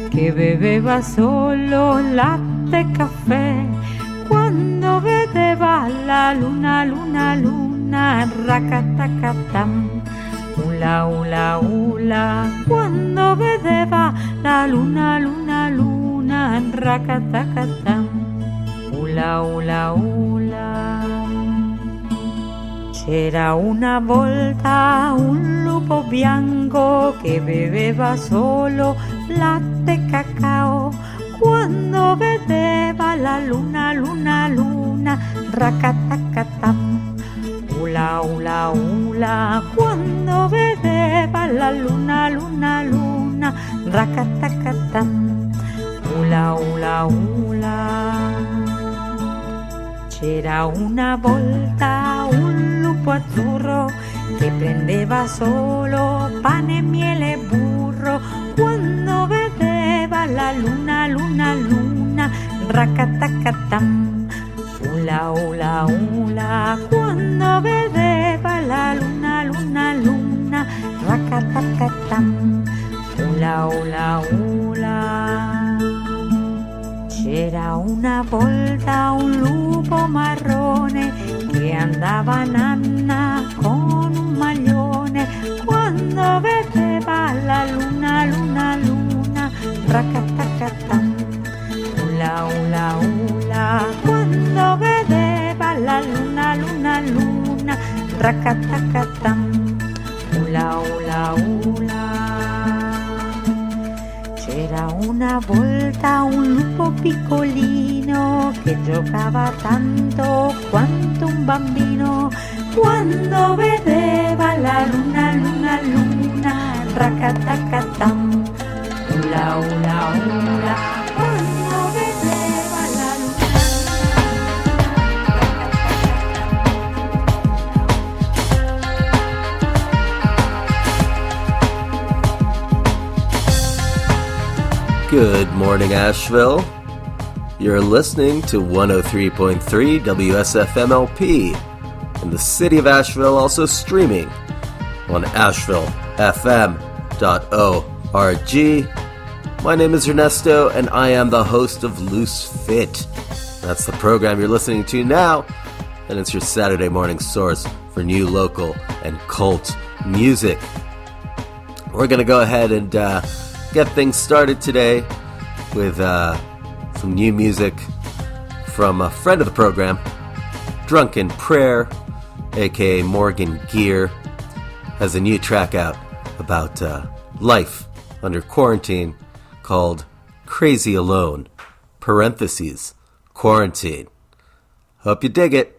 [SPEAKER 19] che beveva solo latte e caffè. Quando vedeva la luna, luna, luna, racatacatam, ula, ula, ula. Quando vedeva la luna, luna, luna, racatacatam, ula, ula, ula. C'era una volta un lupo bianco che beveva solo latte e cacao. Quando vedeva la luna, luna, luna, racatacatam, ula, ula, ula. Quando vedeva la luna, luna, luna, racatacatam, ula, ula, ula. C'era una volta un lupo azzurro che prendeva solo pane, miele e burro. Quando vedeva la luna, luna, luna, racatacatam, ula, ula, ula. Quando vedeva la luna, luna, luna, racatacatam, ula, ula, ula. C'era una volta un lupo marrone che andava nanna con un maglione. Quando vedeva la luna, luna, luna, racatacatam, ula, ula, ula. Quando vedeva la luna, luna, luna, racatacatam, ula, ula, ula. C'era una volta un lupo piccolino che giocava tanto quanto un bambino. Quando vedeva la luna, luna, luna, racatacatam, ula, ula, ula. Quando vedeva la
[SPEAKER 20] Good morning, Asheville. You're listening to 103.3 WSFMLP in the city of Asheville, also streaming on ashevillefm.org. My name is Ernesto, and I am the host of Loose Fit. That's the program you're listening to now, and it's your Saturday morning source for new local and cult music. We're going to go ahead and get things started today with some new music from a friend of the program, Drunken Prayer, aka Morgan Gear, has a new track out about life under quarantine called Crazy Alone, parentheses, quarantine. Hope you dig it.